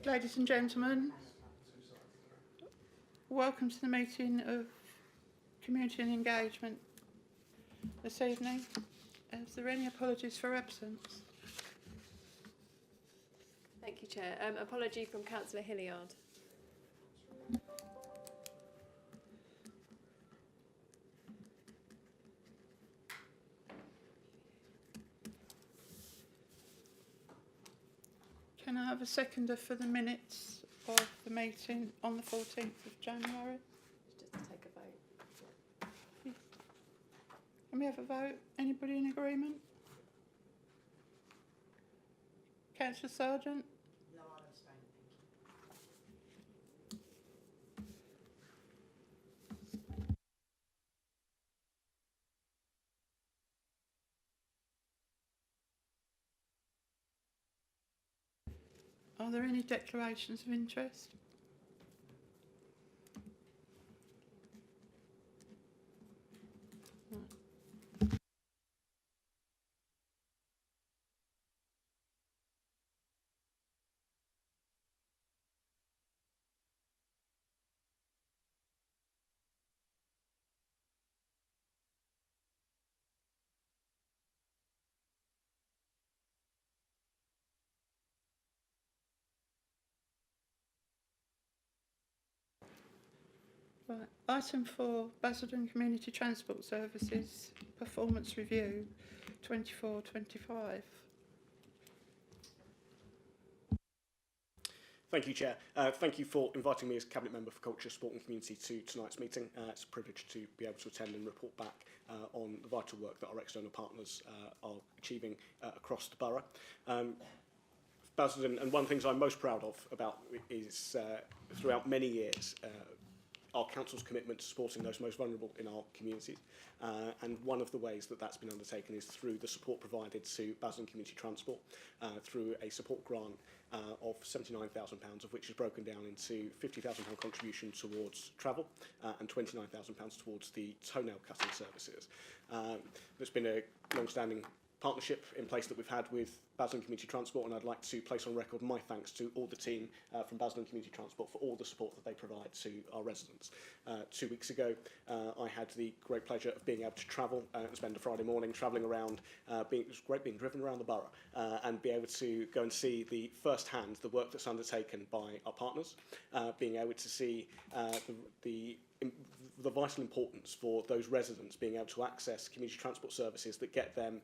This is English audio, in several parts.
Ladies and gentlemen, welcome to the meeting of Community and Engagement this evening. Is there any apologies for absence? Thank you, Chair. Apology from Councillor Hilliard. Can I have a seconder for the minutes of the meeting on the 14th of January? Just to take a vote. Can we have a vote? Anybody in agreement? Councillor Sargent? No, I'll abstain, thank you. Are there any declarations of interest? Right. Item 4, Basildon Community Transport Services Performance Review 24-25. Thank you, Chair. Thank you for inviting me as Cabinet Member for Culture, Sport and Community to tonight's meeting. It's a privilege to be able to attend and report back on the vital work that our external partners are achieving across the borough. Basildon, and one of the things I'm most proud of about is throughout many years, our council's commitment to supporting those most vulnerable in our communities. And one of the ways that that's been undertaken is through the support provided to Basildon Community Transport through a support grant of £79,000, of which is broken down into £50,000 contribution towards travel and £29,000 towards the toenail cutting services. There's been a long-standing partnership in place that we've had with Basildon Community Transport, and I'd like to place on record my thanks to all the team from Basildon Community Transport for all the support that they provide to our residents. 2 weeks ago, I had the great pleasure of being able to travel and spend a Friday morning travelling around. It was great being driven around the borough and be able to go and see firsthand the work that's undertaken by our partners, being able to see the vital importance for those residents being able to access community transport services that get them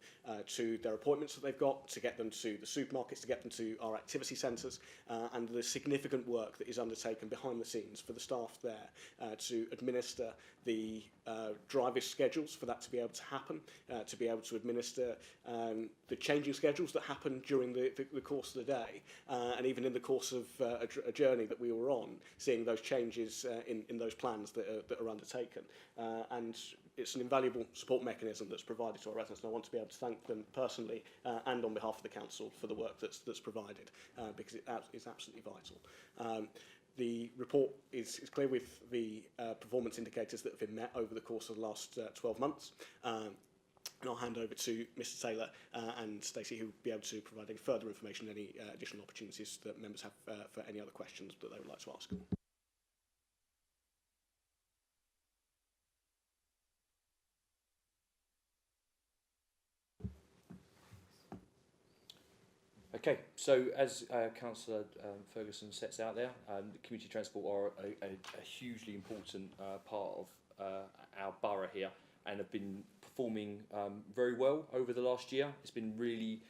to their appointments that they've got, to get them to the supermarkets, to get them to our activity centres, and the significant work that is undertaken behind the scenes for the staff there to administer the drivers' schedules for that to be able to happen, to be able to administer the changing schedules that happen during the course of the day, and even in the course of a journey that we were on, seeing those changes in those plans that are undertaken. And it's an invaluable support mechanism that's provided to our residents, and I want to be able to thank them personally and on behalf of the council for the work that's provided, because it is absolutely vital. The report is clear with the performance indicators that have been met over the course of the last 12 months. And I'll hand over to Mr Taylor and Stacey, who will be able to provide any further information, any additional opportunities that members have for any other questions that they would like to ask. Okay, so as Councillor Ferguson sets out there, community transport are a hugely important part of our borough here, and have been performing very well over the last year. It's been really,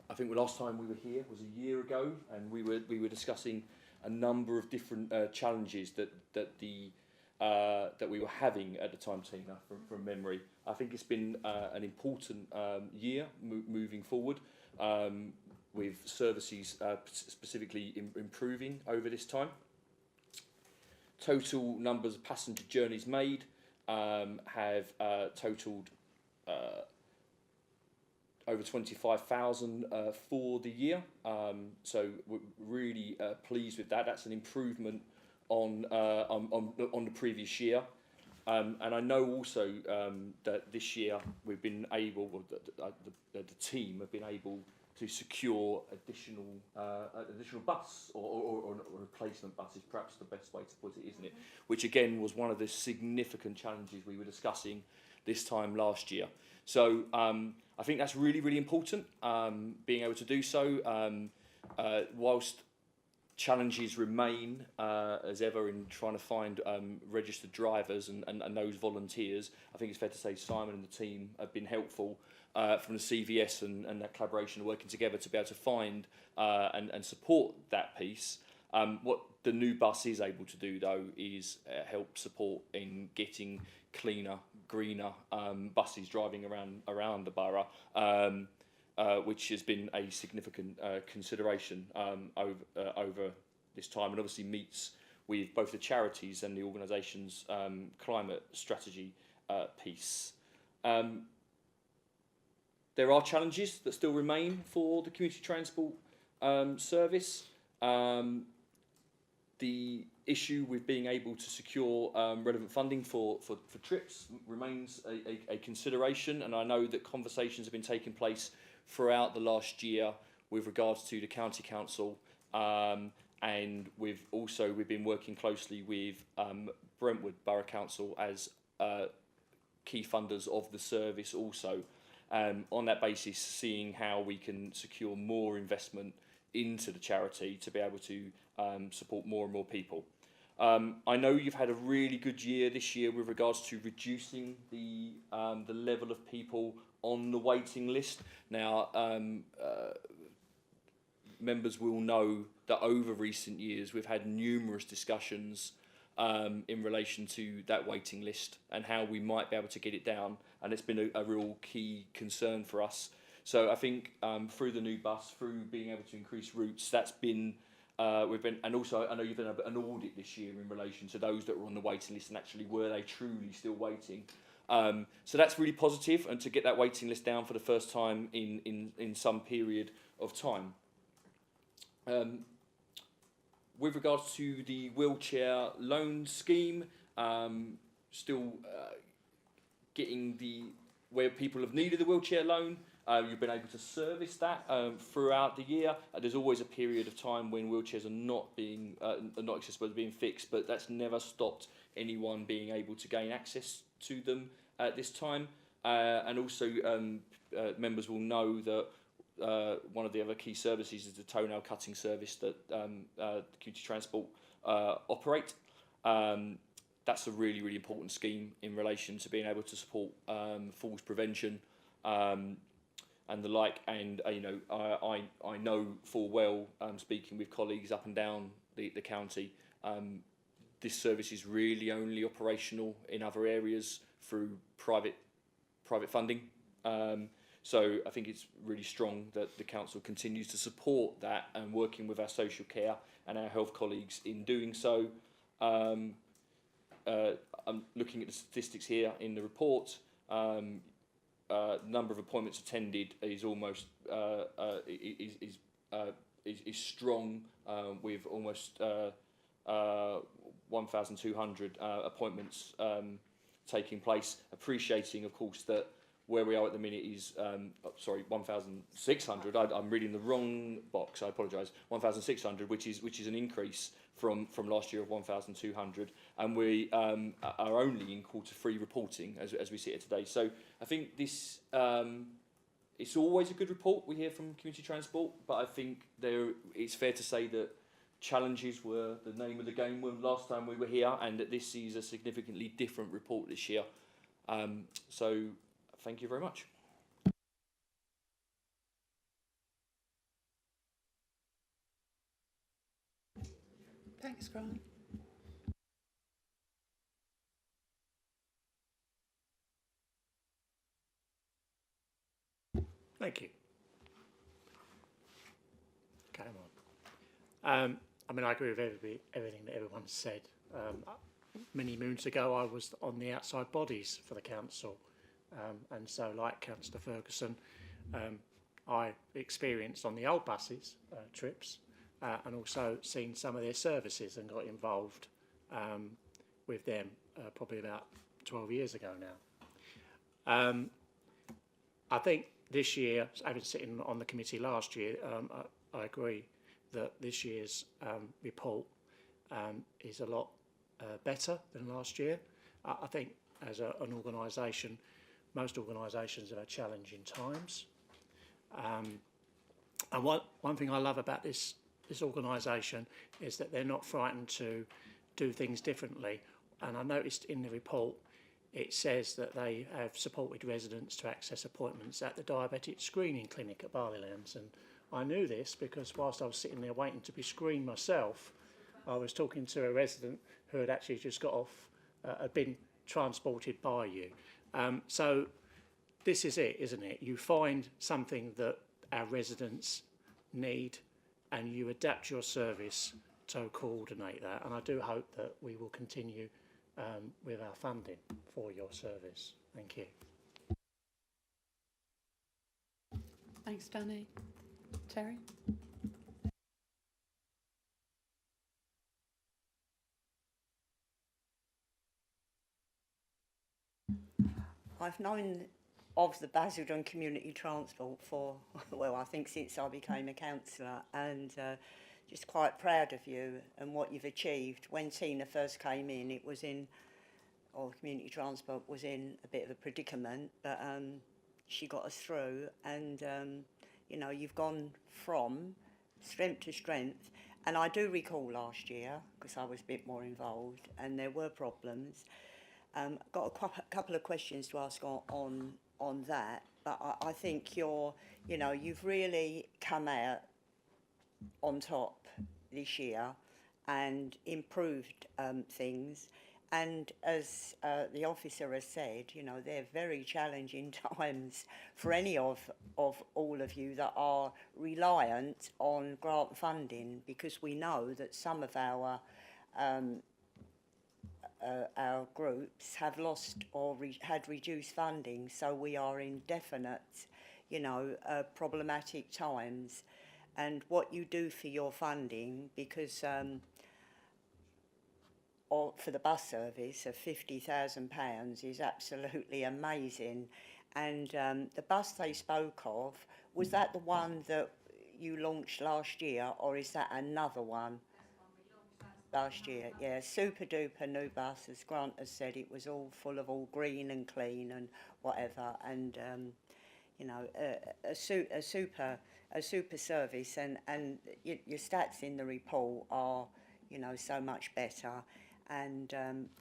I think the last time we were here was a year ago, and we were discussing a number of different challenges that we were having at the time, Tina, from memory. I think it's been an important year moving forward. With services specifically improving over this time. Total numbers of passenger journeys made have totalled over 25,000 for the year. So we're really pleased with that. That's an improvement on the previous year. And I know also that this year we've been able, the team have been able to secure additional bus or a replacement bus is perhaps the best way to put it, isn't it? Which again was one of the significant challenges we were discussing this time last year. So I think that's really, really important, being able to do so. Whilst challenges remain as ever in trying to find registered drivers and those volunteers, I think it's fair to say Simon and the team have been helpful from the CVS and that collaboration working together to be able to find and support that piece. What the new bus is able to do though is help support in getting cleaner, greener buses driving around the borough, which has been a significant consideration over this time, and obviously meets with both the charities and the organisation's climate strategy piece. There are challenges that still remain for the community transport service. The issue with being able to secure relevant funding for trips remains a consideration, and I know that conversations have been taking place throughout the last year with regards to the county council, and we've been working closely with Brentwood Borough Council as key funders of the service also. On that basis, seeing how we can secure more investment into the charity to be able to support more and more people. I know you've had a really good year this year with regards to reducing the level of people on the waiting list. Now, members will know that over recent years we've had numerous discussions in relation to that waiting list and how we might be able to get it down, and it's been a real key concern for us. So I think through the new bus, through being able to increase routes, that's been and also I know you've done an audit this year in relation to those that were on the waiting list and actually were they truly still waiting. So that's really positive, and to get that waiting list down for the first time in some period of time. With regards to the wheelchair loan scheme, still getting where people have needed the wheelchair loan, you've been able to service that throughout the year. There's always a period of time when wheelchairs are not accessible, being fixed, but that's never stopped anyone being able to gain access to them at this time. And also, members will know that one of the other key services is the toenail cutting service that community transport operate. That's a really, really important scheme in relation to being able to support falls prevention and the like. And I know full well, speaking with colleagues up and down the county, this service is really only operational in other areas through private funding. So I think it's really strong that the council continues to support that and working with our social care and our health colleagues in doing so. I'm looking at the statistics here in the report. Number of appointments attended is almost is strong, with almost 1,200 appointments taking place. Appreciating, of course, that where we are at the minute is 1,600. I'm reading the wrong box. I apologise. 1,600, which is an increase from last year of 1,200, and we are only in Q3 reporting as we sit here today. So I think this it's always a good report we hear from community transport, but I think it's fair to say that challenges were the name of the game when last time we were here, and that this is a significantly different report this year. So thank you very much. Thanks, Grant. Thank you. Come on. I mean, I agree with everything that everyone's said. Many moons ago, I was on the outside bodies for the council. And so, like Councillor Ferguson, I experienced on the old buses trips and also seen some of their services and got involved with them probably about 12 years ago now. I think this year, having sitting on the committee last year, I agree that this year's report is a lot better than last year. I think as an organisation, most organisations have had challenging times. And one thing I love about this organisation is that they're not frightened to do things differently. And I noticed in the report it says that they have supported residents to access appointments at the diabetic screening clinic at Barleylands. And I knew this because whilst I was sitting there waiting to be screened myself, I was talking to a resident who had actually just got off, had been transported by you. So this is it, isn't it? You find something that our residents need and you adapt your service to coordinate that. And I do hope that we will continue with our funding for your service. Thank you. Thanks, Danny. Terry? I've known of the Basildon Community Transport for, well, I think since I became a councillor, and just quite proud of you and what you've achieved. When Tina first came in, it was in, or Community Transport was in a bit of a predicament, but she got us through, and you know, you've gone from strength to strength. And I do recall last year, because I was a bit more involved, and there were problems. Got a couple of questions to ask on that, but I think you've really come out on top this year and improved things. And as the officer has said, you know, they're very challenging times for any of all of you that are reliant on grant funding, because we know that some of our groups have lost or had reduced funding, so we are in definite, problematic times. And what you do for your funding, because or for the bus service of £50,000 is absolutely amazing. And the bus they spoke of, was that the one that you launched last year, or is that another one? Last year, yeah, super duper new bus, as Grant has said. It was all full of all green and clean and whatever, and a super service, and your stats in the report are, so much better, and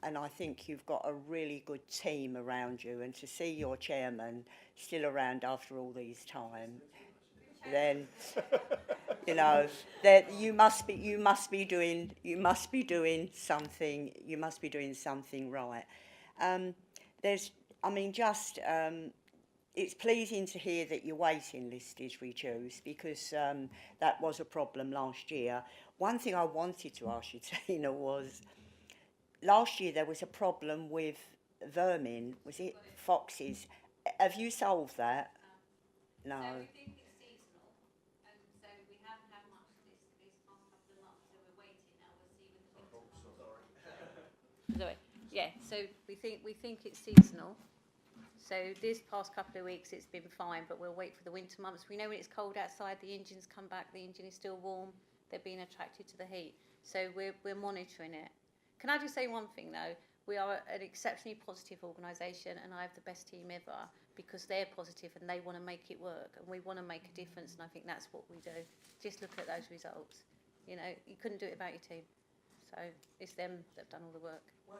I think you've got a really good team around you, and to see your chairman still around after all these time, then that you must be doing something right. It's pleasing to hear that your waiting list is reduced, because that was a problem last year. One thing I wanted to ask you, Tina, was last year there was a problem with vermin. Was it foxes? Have you solved that? No. So we think it's seasonal, and so we haven't had much this past couple of months, so we're waiting now. We'll see with the winter months. Yeah, so we think it's seasonal. So this past couple of weeks it's been fine, but we'll wait for the winter months. We know when it's cold outside, the engines come back. The engine is still warm. They're being attracted to the heat. So we're monitoring it. Can I just say one thing though? We are an exceptionally positive organisation, and I have the best team ever, because they're positive and they want to make it work, and we want to make a difference, and I think that's what we do. Just look at those results. You couldn't do it without your team. So it's them that have done all the work. Well,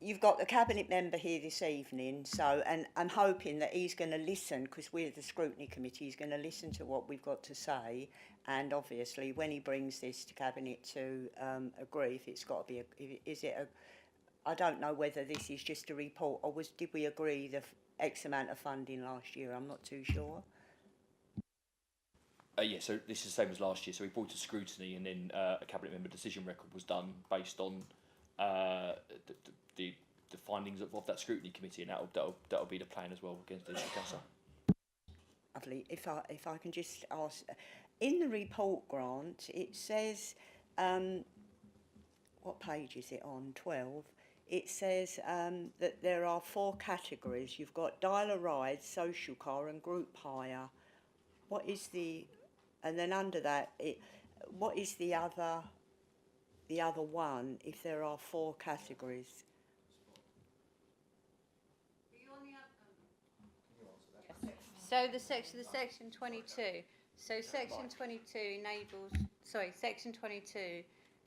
you've got the cabinet member here this evening, so, and I'm hoping that he's going to listen, because we're the scrutiny committee, he's going to listen to what we've got to say, and obviously when he brings this to cabinet to agree, if it's got to be I don't know whether this is just a report, or did we agree the X amount of funding last year? I'm not too sure. Yeah, so this is the same as last year. So we brought to scrutiny, and then a cabinet member decision record was done based on the findings of that scrutiny committee, and that'll be the plan as well against the council. Lovely. If I can just ask, in the report, Grant, it says, what page is it on? 12. it says that there are 4 categories. You've got dial-a-ride, social car and group hire. What is the, and then under that, what is the other one if there are 4 categories? So the section 22. So section 22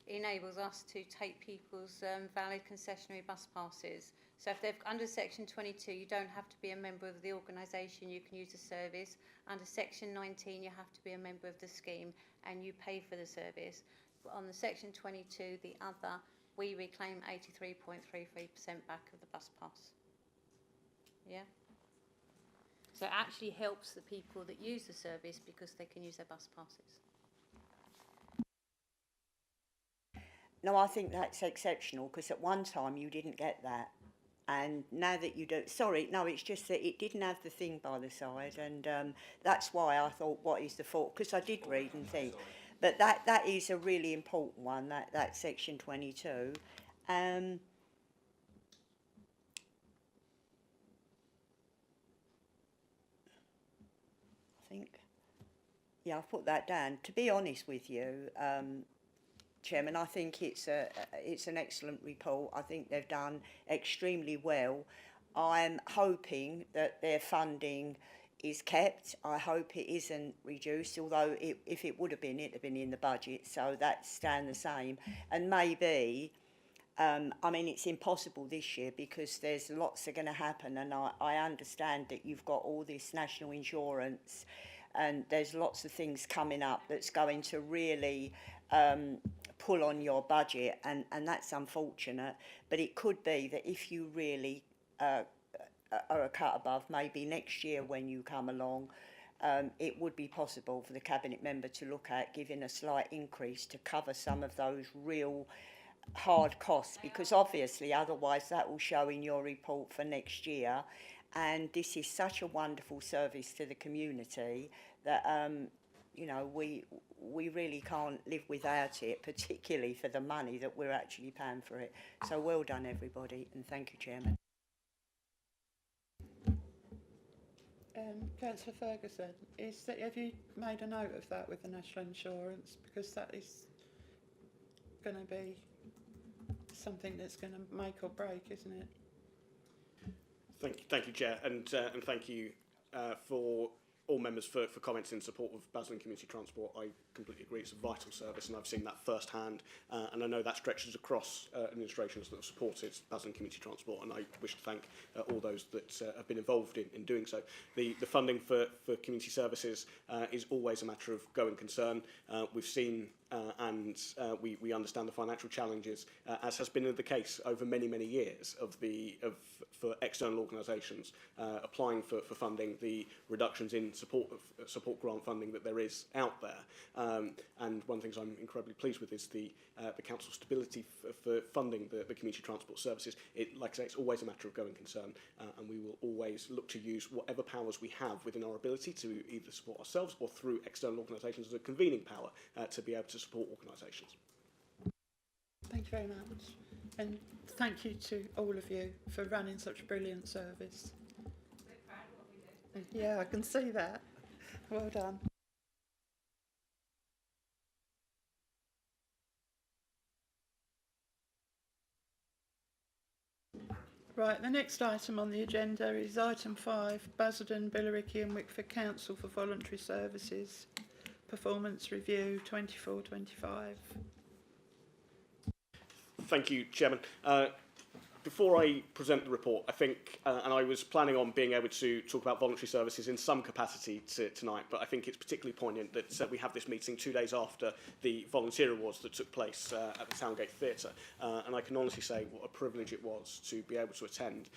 enables us to take people's valid concessionary bus passes. So if they're under section 22, you don't have to be a member of the organisation, you can use the service. Under section 19, you have to be a member of the scheme and you pay for the service. But on the section 22, the other, we reclaim 83.33% back of the bus pass. Yeah? So it actually helps the people that use the service because they can use their bus passes. No, I think that's exceptional because at one time you didn't get that. And now that you do, sorry, no, it's just that it didn't have the thing by the side. And that's why I thought, what is the fault? Because I did read and think. But that is a really important one, that section 22. I think, yeah, I've put that down. To be honest with you, Chairman, I think it's an excellent report. I think they've done extremely well. I'm hoping that their funding is kept. I hope it isn't reduced, although if it would have been, it'd have been in the budget, so that's staying the same. And maybe, I mean, it's impossible this year because there's lots that are going to happen, and I understand that you've got all this national insurance and there's lots of things coming up that's going to really pull on your budget, and that's unfortunate. But it could be that if you really are a cut above, maybe next year when you come along, it would be possible for the Cabinet member to look at giving a slight increase to cover some of those real hard costs, because obviously otherwise that will show in your report for next year. And this is such a wonderful service to the community that you know, we really can't live without it, particularly for the money that we're actually paying for it. So well done, everybody, and thank you, Chairman. Councillor Ferguson, have you made a note of that with the national insurance? Because that is going to be something that's going to make or break, isn't it? Thank you, Chair, and thank you for all members for comments in support of Basildon Community Transport. I completely agree, it's a vital service and I've seen that firsthand, and I know that stretches across administrations that have supported Basildon Community Transport, and I wish to thank all those that have been involved in doing so. The funding for community services is always a matter of going concern. We've seen we understand the financial challenges, as has been the case over many years for external organisations applying for funding, the reductions in support grant funding that there is out there. And one of the things I'm incredibly pleased with is the council stability for funding the community transport services. Like I say, it's always a matter of going concern, and we will always look to use whatever powers we have within our ability to either support ourselves or through external organisations as a convening power to be able to support organisations. Thank you very much. And thank you to all of you for running such a brilliant service. We're proud of what we do. Yeah, I can see that. Well done. Right, the next item on the agenda is item 5, Basildon, Billericay and Wickford Council for Voluntary Services Performance Review 24-25. Thank you, Chairman. Before I present the report, I think, and I was planning on being able to talk about voluntary services in some capacity tonight, but I think it's particularly poignant that we have this meeting 2 days after the volunteer awards that took place at the Towngate Theatre. And I can honestly say what a privilege it was to be able to attend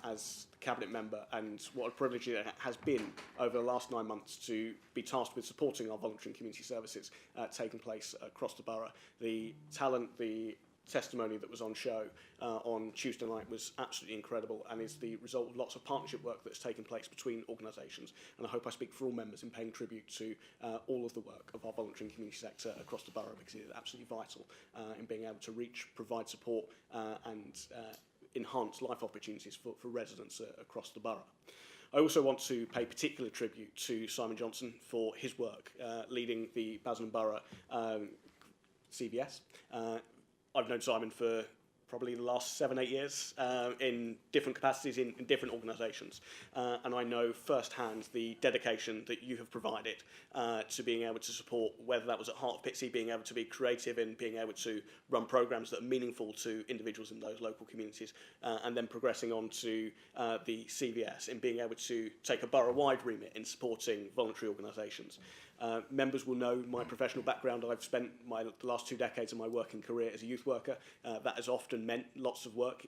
as the Cabinet member, and what a privilege it has been over the last 9 months to be tasked with supporting our voluntary and community services taking place across the borough. The talent, the testimony that was on show on Tuesday night was absolutely incredible, and is the result of lots of partnership work that's taken place between organisations. And I hope I speak for all members in paying tribute to all of the work of our voluntary and community sector across the borough, because it is absolutely vital in being able to reach, provide support and enhance life opportunities for residents across the borough. I also want to pay particular tribute to Simon Johnson for his work leading the Basildon Borough CVS. I've known Simon for probably the last 7-8 years in different capacities in different organisations, and I know firsthand the dedication that you have provided to being able to support, whether that was at Heart of Pitsea, being able to be creative and being able to run programmes that are meaningful to individuals in those local communities, and then progressing on to the CVS and being able to take a borough-wide remit in supporting voluntary organisations. Members will know my professional background. I've spent the last 2 decades of my working career as a youth worker. That has often meant lots of work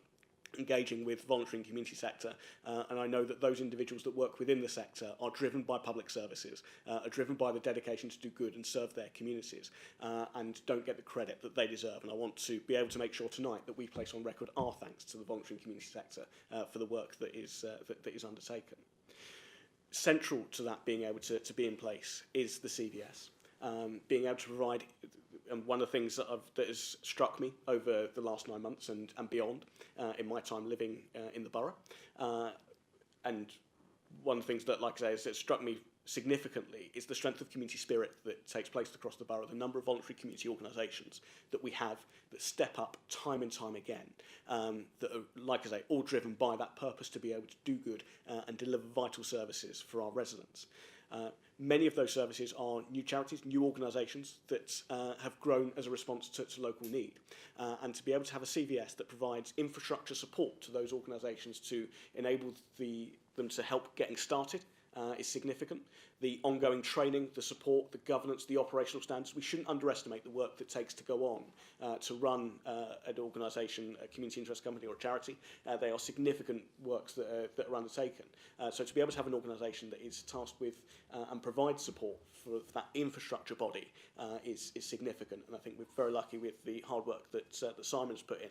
engaging with voluntary and community sector, and I know that those individuals that work within the sector are driven by public services, are driven by the dedication to do good and serve their communities, and don't get the credit that they deserve. And I want to be able to make sure tonight that we place on record our thanks to the voluntary and community sector for the work that is undertaken. Central to that being able to be in place is the CVS. Being able to provide, and one of the things that has struck me over the last 9 months and beyond in my time living in the borough, and one of the things that, like I say, has struck me significantly is the strength of community spirit that takes place across the borough, the number of voluntary community organisations that we have that step up time and time again, that are, like I say, all driven by that purpose to be able to do good and deliver vital services for our residents. Many of those services are new charities, new organisations that have grown as a response to local need. And to be able to have a CVS that provides infrastructure support to those organisations to enable them to help getting started is significant. The ongoing training, the support, the governance, the operational standards, we shouldn't underestimate the work that takes to go on to run an organisation, a community interest company or a charity. They are significant works that are undertaken. So to be able to have an organisation that is tasked with and provides support for that infrastructure body is significant, and I think we're very lucky with the hard work that Simon's put in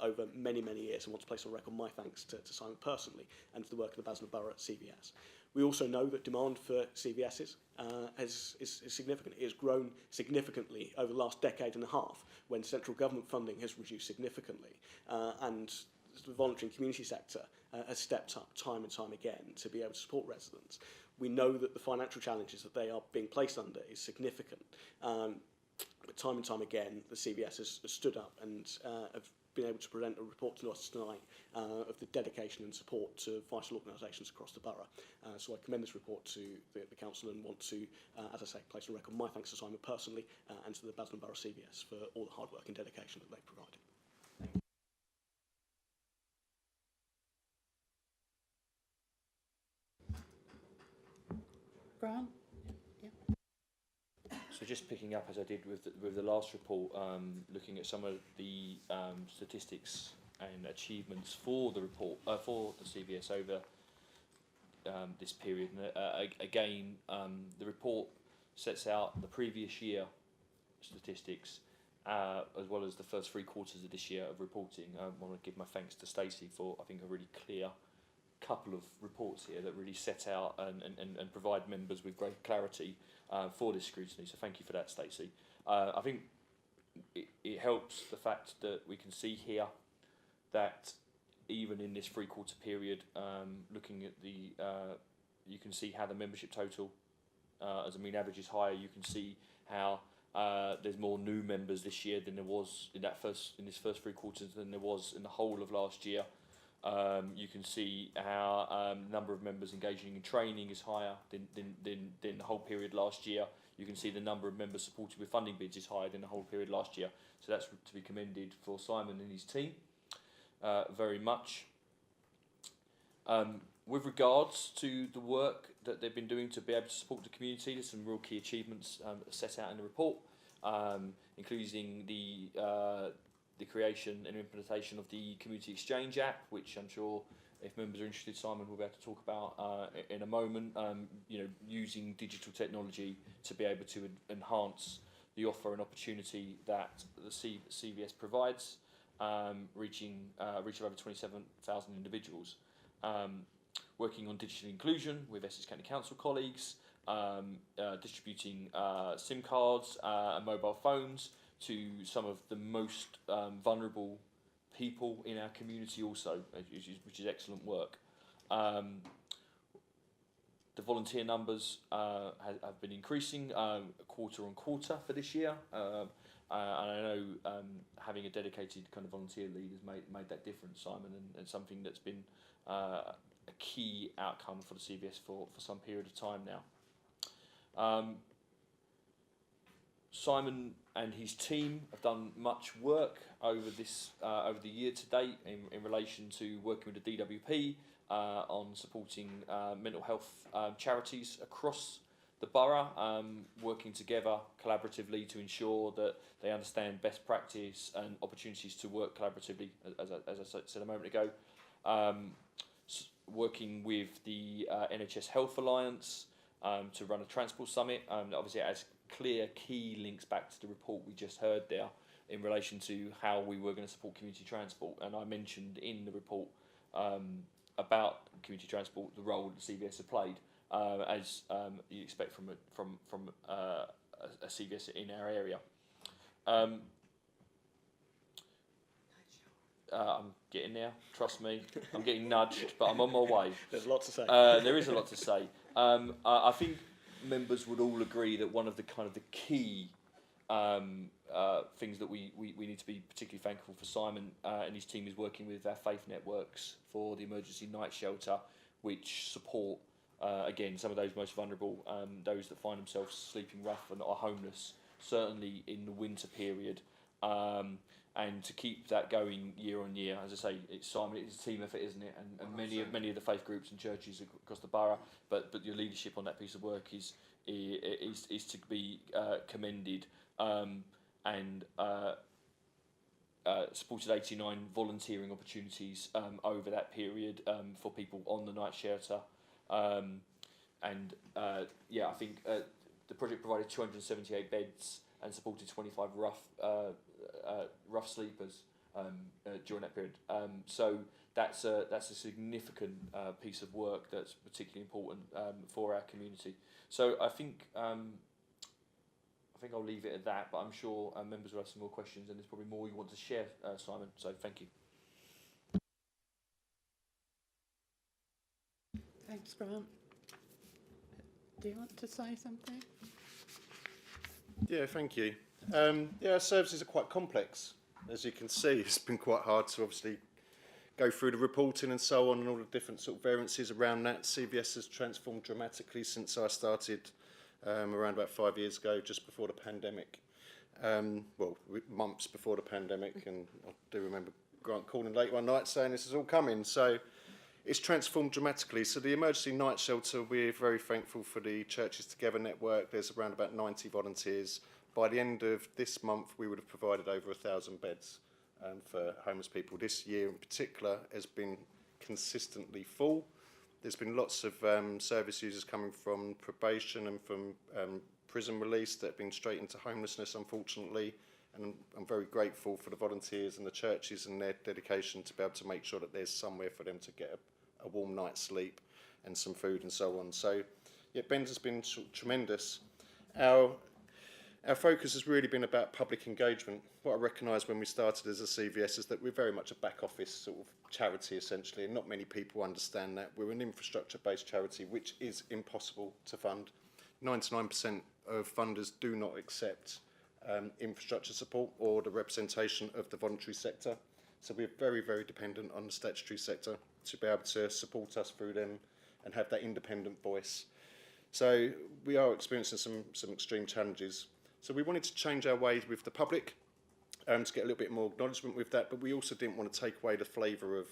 over many, many years, and want to place on record my thanks to Simon personally and to the work of the Basildon Borough at CVS. We also know that demand for CVSs is significant. It has grown significantly over the last decade and a half when central government funding has reduced significantly, and the voluntary and community sector has stepped up time and time again to be able to support residents. We know that the financial challenges that they are being placed under is significant, but time and time again the CVS has stood up and have been able to present a report to us tonight of the dedication and support to vital organisations across the borough. So I commend this report to the council and want to, as I say, place on record my thanks to Simon personally and to the Basildon Borough CVS for all the hard work and dedication that they've provided. Grant? So just picking up as I did with the last report, looking at some of the statistics and achievements for the report for the CVS over this period. And again, the report sets out the previous year statistics as well as the first 3 quarters of this year of reporting. I want to give my thanks to Stacey for, I think, a really clear couple of reports here that really set out and provide members with great clarity for this scrutiny. So thank you for that, Stacey. I think it helps the fact that we can see here that even in this 3-quarter period, looking at you can see how the membership total as a mean average is higher. You can see how there's more new members this year than there was in this first 3 quarters than there was in the whole of last year. You can see how the number of members engaging in training is higher than the whole period last year. You can see the number of members supported with funding bids is higher than the whole period last year. So that's to be commended for Simon and his team very much. With regards to the work that they've been doing to be able to support the community, there's some real key achievements set out in the report, including the creation and implementation of the Community Exchange app, which I'm sure if members are interested, Simon will be able to talk about in a moment. Using digital technology to be able to enhance the offer and opportunity that the CVS provides, reaching over 27,000 individuals. Working on digital inclusion with Essex County Council colleagues, distributing SIM cards and mobile phones to some of the most vulnerable people in our community also, which is excellent work. The volunteer numbers have been increasing quarter on quarter for this year, and I know having a dedicated kind of volunteer lead has made that difference, Simon, and something that's been a key outcome for the CVS for some period of time now. Simon and his team have done much work over the year to date in relation to working with the DWP on supporting mental health charities across the borough, working together collaboratively to ensure that they understand best practice and opportunities to work collaboratively, as I said a moment ago. Working with the NHS Health Alliance to run a transport summit. Obviously, it has clear key links back to the report we just heard there in relation to how we were going to support community transport. And I mentioned in the report about community transport, the role that CVS have played, as you expect from a CVS in our area. I'm getting there, trust me. I'm getting nudged, but I'm on my way. There's a lot to say. There is a lot to say. I think members would all agree that one of the kind of the key things that we need to be particularly thankful for Simon and his team is working with our faith networks for the emergency night shelter, which support again some of those most vulnerable, those that find themselves sleeping rough and are homeless, certainly in the winter period. And to keep that going year on year, as I say, it's Simon. It's a team effort, isn't it? And many of the faith groups and churches across the borough. But your leadership on that piece of work is to be commended. And supported 89 volunteering opportunities over that period for people on the night shelter. I think the project provided 278 beds and supported 25 rough sleepers during that period. So that's a significant piece of work that's particularly important for our community. So I think I'll leave it at that, but I'm sure members will have some more questions, and there's probably more you want to share, Simon. So thank you. Thanks, Grant. Do you want to say something? Yeah, thank you. Our services are quite complex. As you can see, it's been quite hard to obviously go through the reporting and so on and all the different sort of variances around that. CVS has transformed dramatically since I started around about 5 years ago, just before the pandemic. Months before the pandemic, and I do remember Grant calling late one night saying this is all coming. So it's transformed dramatically. So the emergency night shelter, we're very thankful for the Churches Together network. There's around about 90 volunteers. By the end of this month, we would have provided over 1,000 beds for homeless people. This year in particular has been consistently full. There's been lots of service users coming from probation and from prison release that have been straight into homelessness, unfortunately. And I'm very grateful for the volunteers and the churches and their dedication to be able to make sure that there's somewhere for them to get a warm night's sleep and some food and so on. So, yeah, Ben's has been tremendous. Our focus has really been about public engagement. What I recognised when we started as a CVS is that we're very much a back office sort of charity essentially, and not many people understand that. We're an infrastructure-based charity, which is impossible to fund. 99% of funders do not accept infrastructure support or the representation of the voluntary sector. So we're very, very dependent on the statutory sector to be able to support us through them and have that independent voice. So we are experiencing some extreme challenges. So we wanted to change our ways with the public to get a little bit more acknowledgement with that, but we also didn't want to take away the flavour of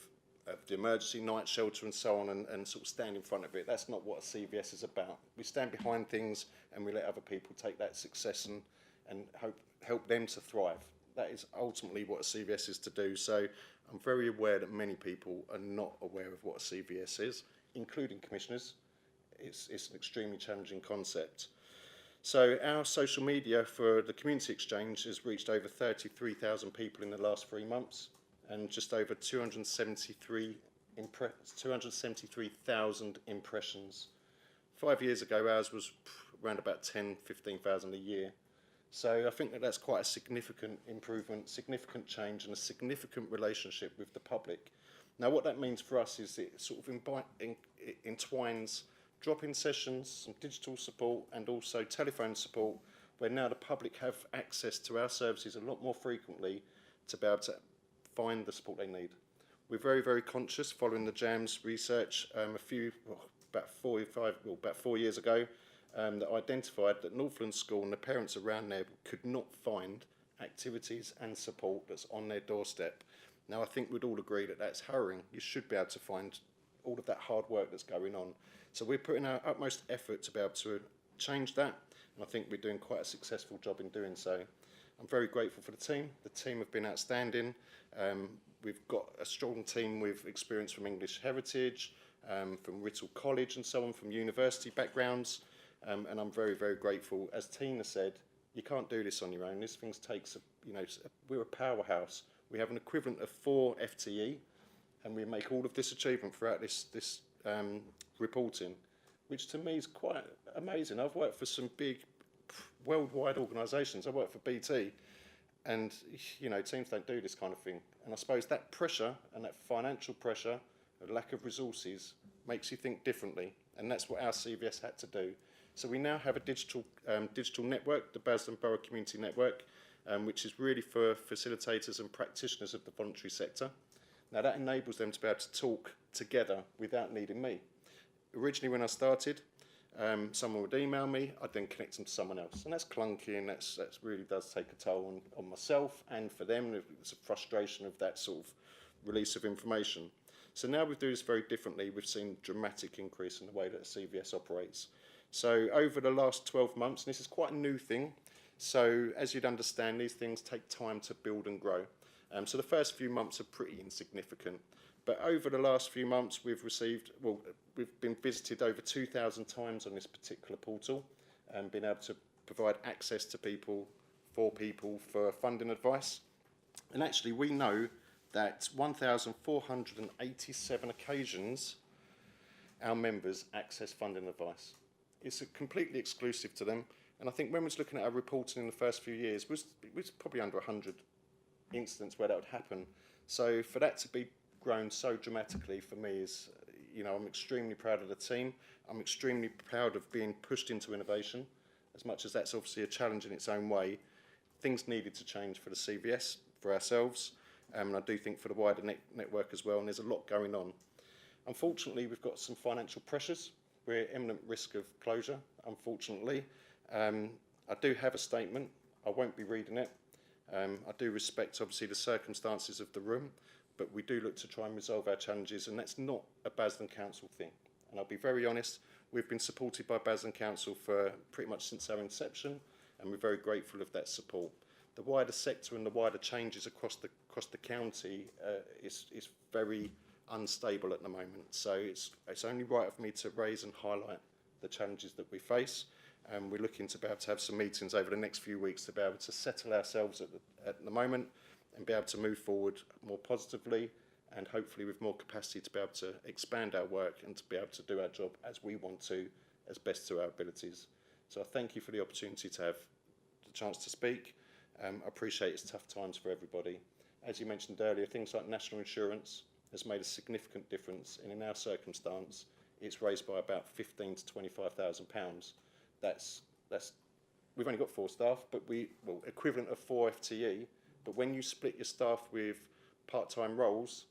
the emergency night shelter and so on and sort of stand in front of it. That's not what a CVS is about. We stand behind things and we let other people take that success and help them to thrive. That is ultimately what a CVS is to do. So I'm very aware that many people are not aware of what a CVS is, including commissioners. It's an extremely challenging concept. So our social media for the Community Exchange has reached over 33,000 people in the last 3 months and just over 273,000 impressions. 5 years ago, ours was around about 10,000, 15,000 a year. So I think that that's quite a significant improvement, significant change, and a significant relationship with the public. Now, what that means for us is it sort of entwines drop-in sessions, some digital support, and also telephone support, where now the public have access to our services a lot more frequently to be able to find the support they need. We're very, very conscious following the JAMS research about 4 years ago that identified that Northland School and the parents around there could not find activities and support that's on their doorstep. Now, I think we'd all agree that that's harrowing. You should be able to find all of that hard work that's going on. So we're putting our utmost effort to be able to change that, and I think we're doing quite a successful job in doing so. I'm very grateful for the team. The team have been outstanding. We've got a strong team with experience from English Heritage, from Whittle College and so on, from university backgrounds, and I'm very, very grateful. As Tina said, you can't do this on your own. This thing takes, we're a powerhouse. We have an equivalent of 4 FTE, and we make all of this achievement throughout this reporting, which to me is quite amazing. I've worked for some big worldwide organisations. I worked for BT, and teams don't do this kind of thing. And I suppose that pressure and that financial pressure, the lack of resources, makes you think differently, and that's what our CVS had to do. So we now have a digital network, the Basildon Borough Community Network, which is really for facilitators and practitioners of the voluntary sector. Now that enables them to be able to talk together without needing me. Originally when I started, someone would email me, I'd then connect them to someone else. And that's clunky, and that really does take a toll on myself and for them. It's a frustration of that sort of release of information. So now we do this very differently. We've seen a dramatic increase in the way that CVS operates. So over the last 12 months, and this is quite a new thing, so as you'd understand, these things take time to build and grow. So the first few months are pretty insignificant. But over the last few months, we've been visited over 2,000 times on this particular portal and been able to provide access to people for funding advice. And actually, we know that 1,487 occasions our members access funding advice. It's completely exclusive to them. And I think when we was looking at our reporting in the first few years, it was probably under 100 incidents where that would happen. So for that to be grown so dramatically for me is, I'm extremely proud of the team. I'm extremely proud of being pushed into innovation, as much as that's obviously a challenge in its own way. Things needed to change for the CVS, for ourselves, and I do think for the wider network as well, and there's a lot going on. Unfortunately, we've got some financial pressures. We're at imminent risk of closure, unfortunately. I do have a statement. I won't be reading it. I do respect, obviously, the circumstances of the room, but we do look to try and resolve our challenges, and that's not a Basildon Council thing. And I'll be very honest, we've been supported by Basildon Council for pretty much since our inception, and we're very grateful of that support. The wider sector and the wider changes across the county is very unstable at the moment. So it's only right of me to raise and highlight the challenges that we face. And we're looking to be able to have some meetings over the next few weeks to be able to settle ourselves at the moment and be able to move forward more positively and hopefully with more capacity to be able to expand our work and to be able to do our job as we want to, as best to our abilities. So I thank you for the opportunity to have the chance to speak. I appreciate it's tough times for everybody. As you mentioned earlier, things like national insurance has made a significant difference, and in our circumstance, it's raised by about £15,000 to £25,000. That's we've only got 4 staff, but equivalent of 4 FTE. But when you split your staff with part-time roles,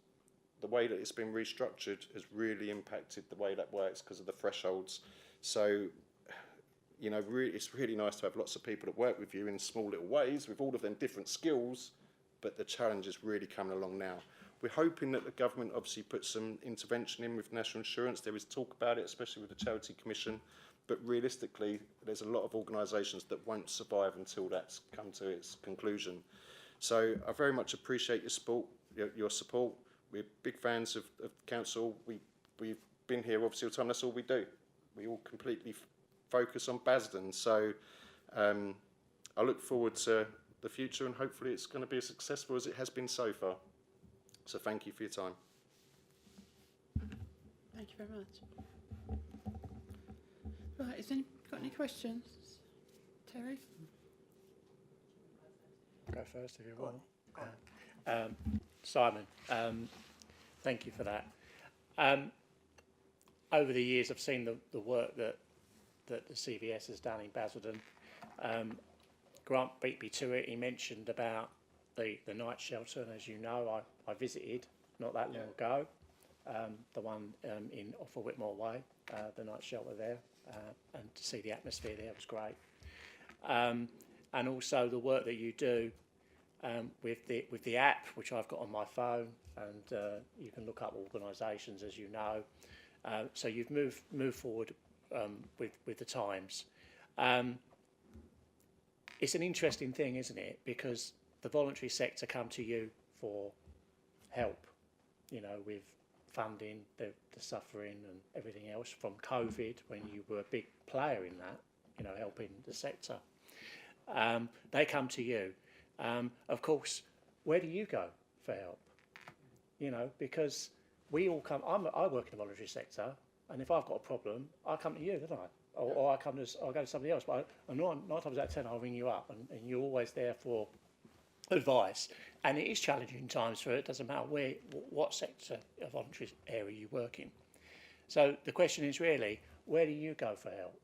the way that it's been restructured has really impacted the way that works because of the thresholds. So, it's really nice to have lots of people that work with you in small little ways with all of them different skills, but the challenge is really coming along now. We're hoping that the government obviously puts some intervention in with national insurance. There is talk about it, especially with the Charity Commission, but realistically, there's a lot of organisations that won't survive until that's come to its conclusion. So I very much appreciate your support. We're big fans of council. We've been here obviously all the time. That's all we do. We all completely focus on Basildon. So I look forward to the future, and hopefully it's going to be as successful as it has been so far. So thank you for your time. Thank you very much. Right, got any questions? Terry? I'll go first if you want. Simon, thank you for that. Over the years, I've seen the work that the CVS has done in Basildon. Grant beat me to it. He mentioned about the night shelter, and as you know, I visited not that long ago, the one off of Whitmore Way, the night shelter there, and to see the atmosphere there was great. And also the work that you do with the app, which I've got on my phone, and you can look up organisations, as you know. So you've moved forward with the times. It's an interesting thing, isn't it? Because the voluntary sector come to you for help, you know, with funding, the suffering and everything else from COVID, when you were a big player in that, you know, helping the sector. They come to you. Of course, where do you go for help? You know, because we all come. I work in the voluntary sector, and if I've got a problem, I come to you, don't I? Or I'll go to somebody else. But nine times out of 10, I'll ring you up, and you're always there for advice. And it is challenging times for it. It doesn't matter what sector of voluntary area you work in. So the question is really, where do you go for help?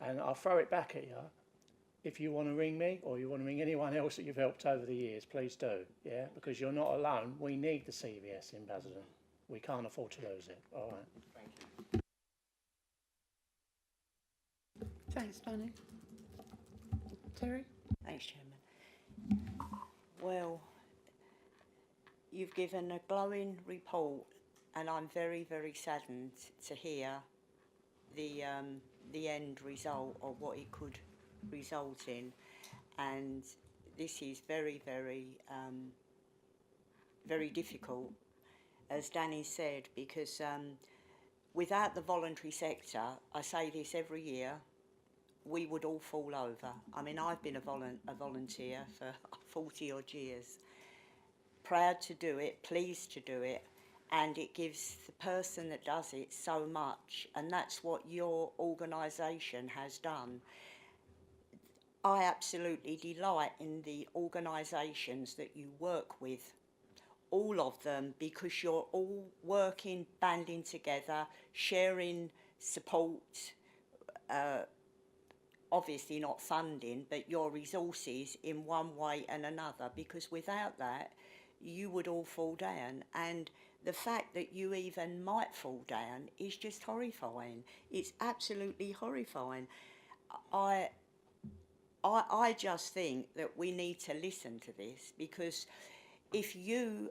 And I'll throw it back at you. If you want to ring me, or you want to ring anyone else that you've helped over the years, please do, yeah? Because you're not alone. We need the CVS in Basildon. We can't afford to lose it. All right. Thank you. Thanks, Danny. Terry? Thanks, Chairman. Well, you've given a glowing report, and I'm very, very saddened to hear the end result of what it could result in, and this is very, very, very difficult, as Danny said, because without the voluntary sector, I say this every year, we would all fall over. I mean, I've been a volunteer for 40 odd years. Proud to do it, pleased to do it, and it gives the person that does it so much, and that's what your organisation has done. I absolutely delight in the organisations that you work with, all of them, because you're all working, banding together, sharing support, obviously not funding, but your resources in one way and another, because without that, you would all fall down. And the fact that you even might fall down is just horrifying. It's absolutely horrifying. I just think that we need to listen to this, because if you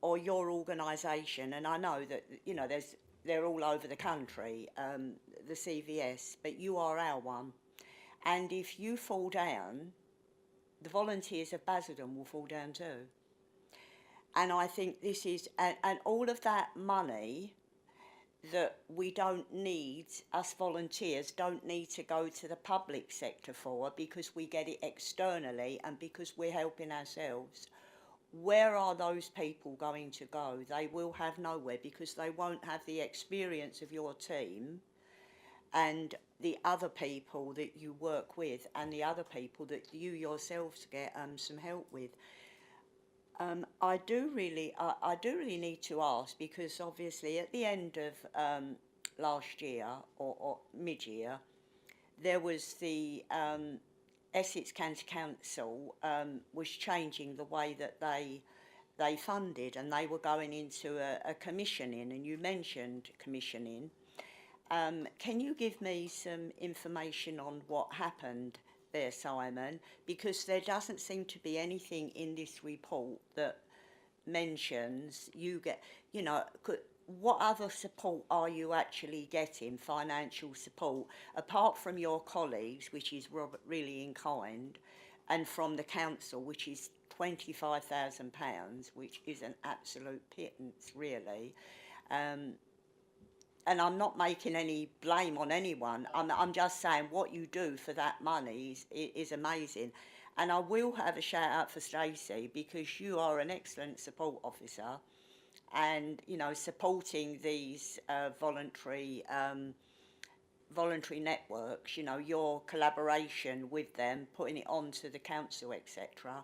or your organisation, and I know that, you know, they're all over the country, the CVS, but you are our one. And if you fall down, the volunteers of Basildon will fall down too. And I think this is, and all of that money that we don't need, us volunteers don't need to go to the public sector for, because we get it externally and because we're helping ourselves. Where are those people going to go? They will have nowhere, because they won't have the experience of your team and the other people that you work with and the other people that you yourselves get some help with. I do really need to ask, because obviously at the end of last year or mid-year, there was the Essex County Council was changing the way that they funded, and they were going into a commissioning, and you mentioned commissioning. Can you give me some information on what happened there, Simon? Because there doesn't seem to be anything in this report that mentions you get, you know, what other support are you actually getting, financial support, apart from your colleagues, which is really in kind, and from the council, which is £25,000, which is an absolute pittance, really. And I'm not making any blame on anyone. I'm just saying what you do for that money is amazing. And I will have a shout out for Stacey, because you are an excellent support officer, and, you know, supporting these voluntary voluntary networks, you know, your collaboration with them, putting it onto the council, etc.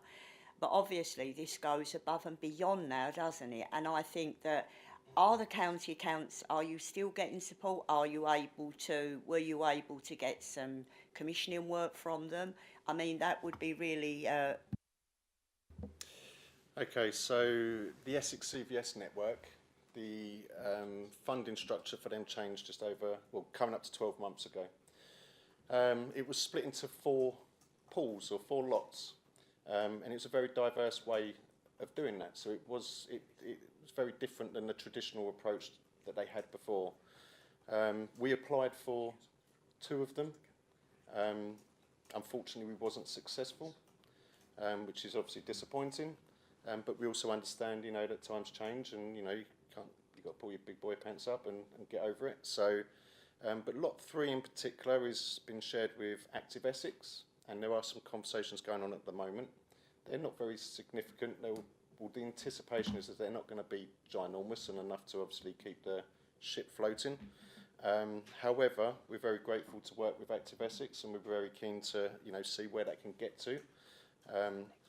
But obviously this goes above and beyond now, doesn't it? And I think that, are the county accounts, are you still getting support? Were you able to get some commissioning work from them? I mean, that would be really... Okay, so the Essex CVS network, the funding structure for them changed just over, well, coming up to 12 months ago. It was split into 4 pools or 4 lots, and it was a very diverse way of doing that. So it was very different than the traditional approach that they had before. We applied for 2 of them. Unfortunately, we wasn't successful, which is obviously disappointing. But we also understand, you know, that times change, and you got to pull your big boy pants up and get over it. So, but lot 3 in particular has been shared with Active Essex, and there are some conversations going on at the moment. They're not very significant. The anticipation is that they're not going to be ginormous and enough to obviously keep the ship floating. However, we're very grateful to work with Active Essex, and we're very keen to, you know, see where that can get to.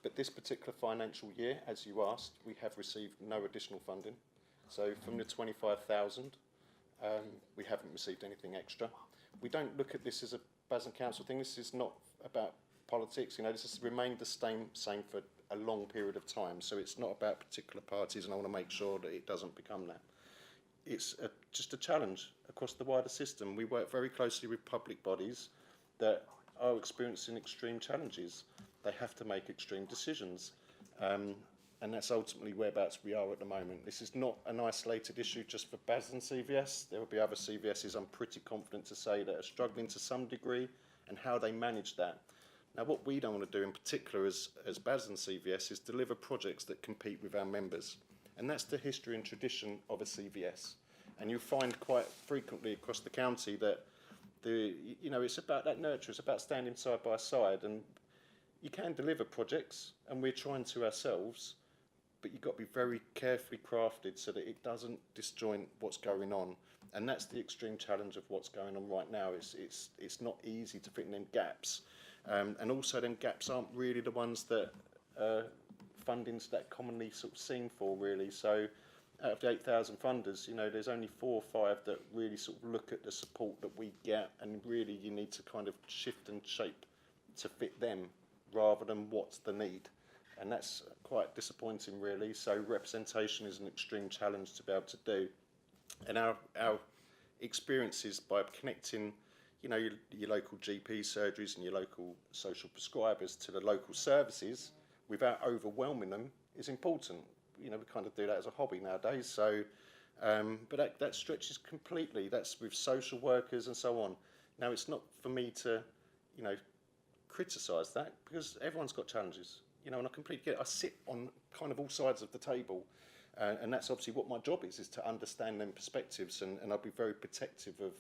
But this particular financial year, as you asked, we have received no additional funding. So from the 25,000, we haven't received anything extra. We don't look at this as a Basildon Council thing. This is not about politics. You know, this has remained the same for a long period of time. So it's not about particular parties, and I want to make sure that it doesn't become that. It's just a challenge across the wider system. We work very closely with public bodies that are experiencing extreme challenges. They have to make extreme decisions. And that's ultimately whereabouts we are at the moment. This is not an isolated issue just for Basildon CVS. There will be other CVSs, I'm pretty confident to say, that are struggling to some degree, and how they manage that. Now, what we don't want to do in particular as Basildon CVS is deliver projects that compete with our members. And that's the history and tradition of a CVS. And you'll find quite frequently across the county that it's about that nurture, it's about standing side by side. And you can deliver projects, and we're trying to ourselves, but you've got to be very carefully crafted so that it doesn't disjoint what's going on. And that's the extreme challenge of what's going on right now. It's not easy to fit in them gaps. And also them gaps aren't really the ones that funding's that commonly sort of seen for, really. So out of the 8,000 funders, you know, there's only 4 or 5 that really sort of look at the support that we get, and really you need to kind of shift and shape to fit them rather than what's the need. And that's quite disappointing, really. So representation is an extreme challenge to be able to do. And our experiences by connecting, you know, your local GP surgeries and your local social prescribers to the local services without overwhelming them is important. You know, we kind of do that as a hobby nowadays. So, but that stretches completely. That's with social workers and so on. Now, it's not for me to, you know, criticise that, because everyone's got challenges. You know, and I completely get it. I sit on kind of all sides of the table, and that's obviously what my job is to understand them perspectives, and I'll be very protective of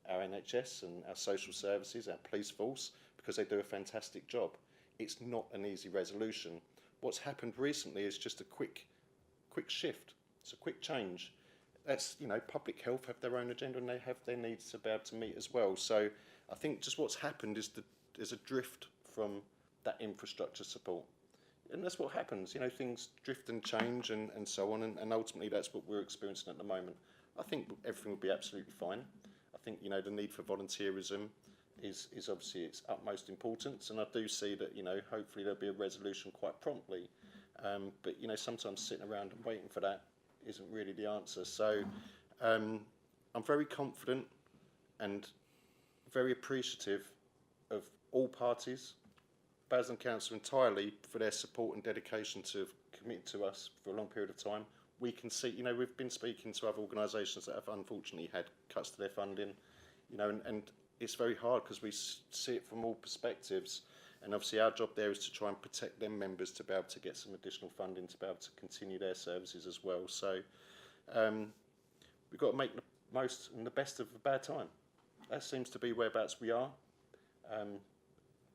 our NHS and our social services, our police force, because they do a fantastic job. It's not an easy resolution. What's happened recently is just a quick shift. It's a quick change. That's, you know, public health have their own agenda, and they have their needs to be able to meet as well. So I think just what's happened is there's a drift from that infrastructure support. And that's what happens, you know, things drift and change and so on, and ultimately that's what we're experiencing at the moment. I think everything will be absolutely fine. I think, you know, the need for volunteerism is obviously its utmost importance, and I do see that, you know, hopefully there'll be a resolution quite promptly. But, you know, sometimes sitting around and waiting for that isn't really the answer. So I'm very confident and very appreciative of all parties, Basildon Council entirely, for their support and dedication to commit to us for a long period of time. We can see, you know, we've been speaking to other organisations that have unfortunately had cuts to their funding, you know, and it's very hard because we see it from all perspectives. And obviously our job there is to try and protect them members to be able to get some additional funding to be able to continue their services as well. So we've got to make the most and the best of a bad time. That seems to be whereabouts we are.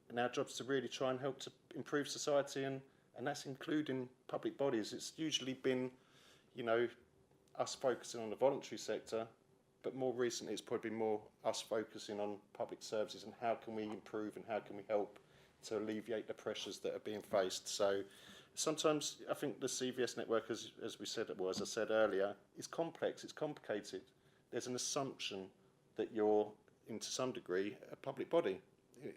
And our job is to really try and help to improve society, and that's including public bodies. It's usually been, you know, us focusing on the voluntary sector, but more recently it's probably been more us focusing on public services and how can we improve and how can we help to alleviate the pressures that are being faced. So sometimes I think the CVS network, as we said, well, as I said earlier, is complex, it's complicated. There's an assumption that you're, to some degree, a public body,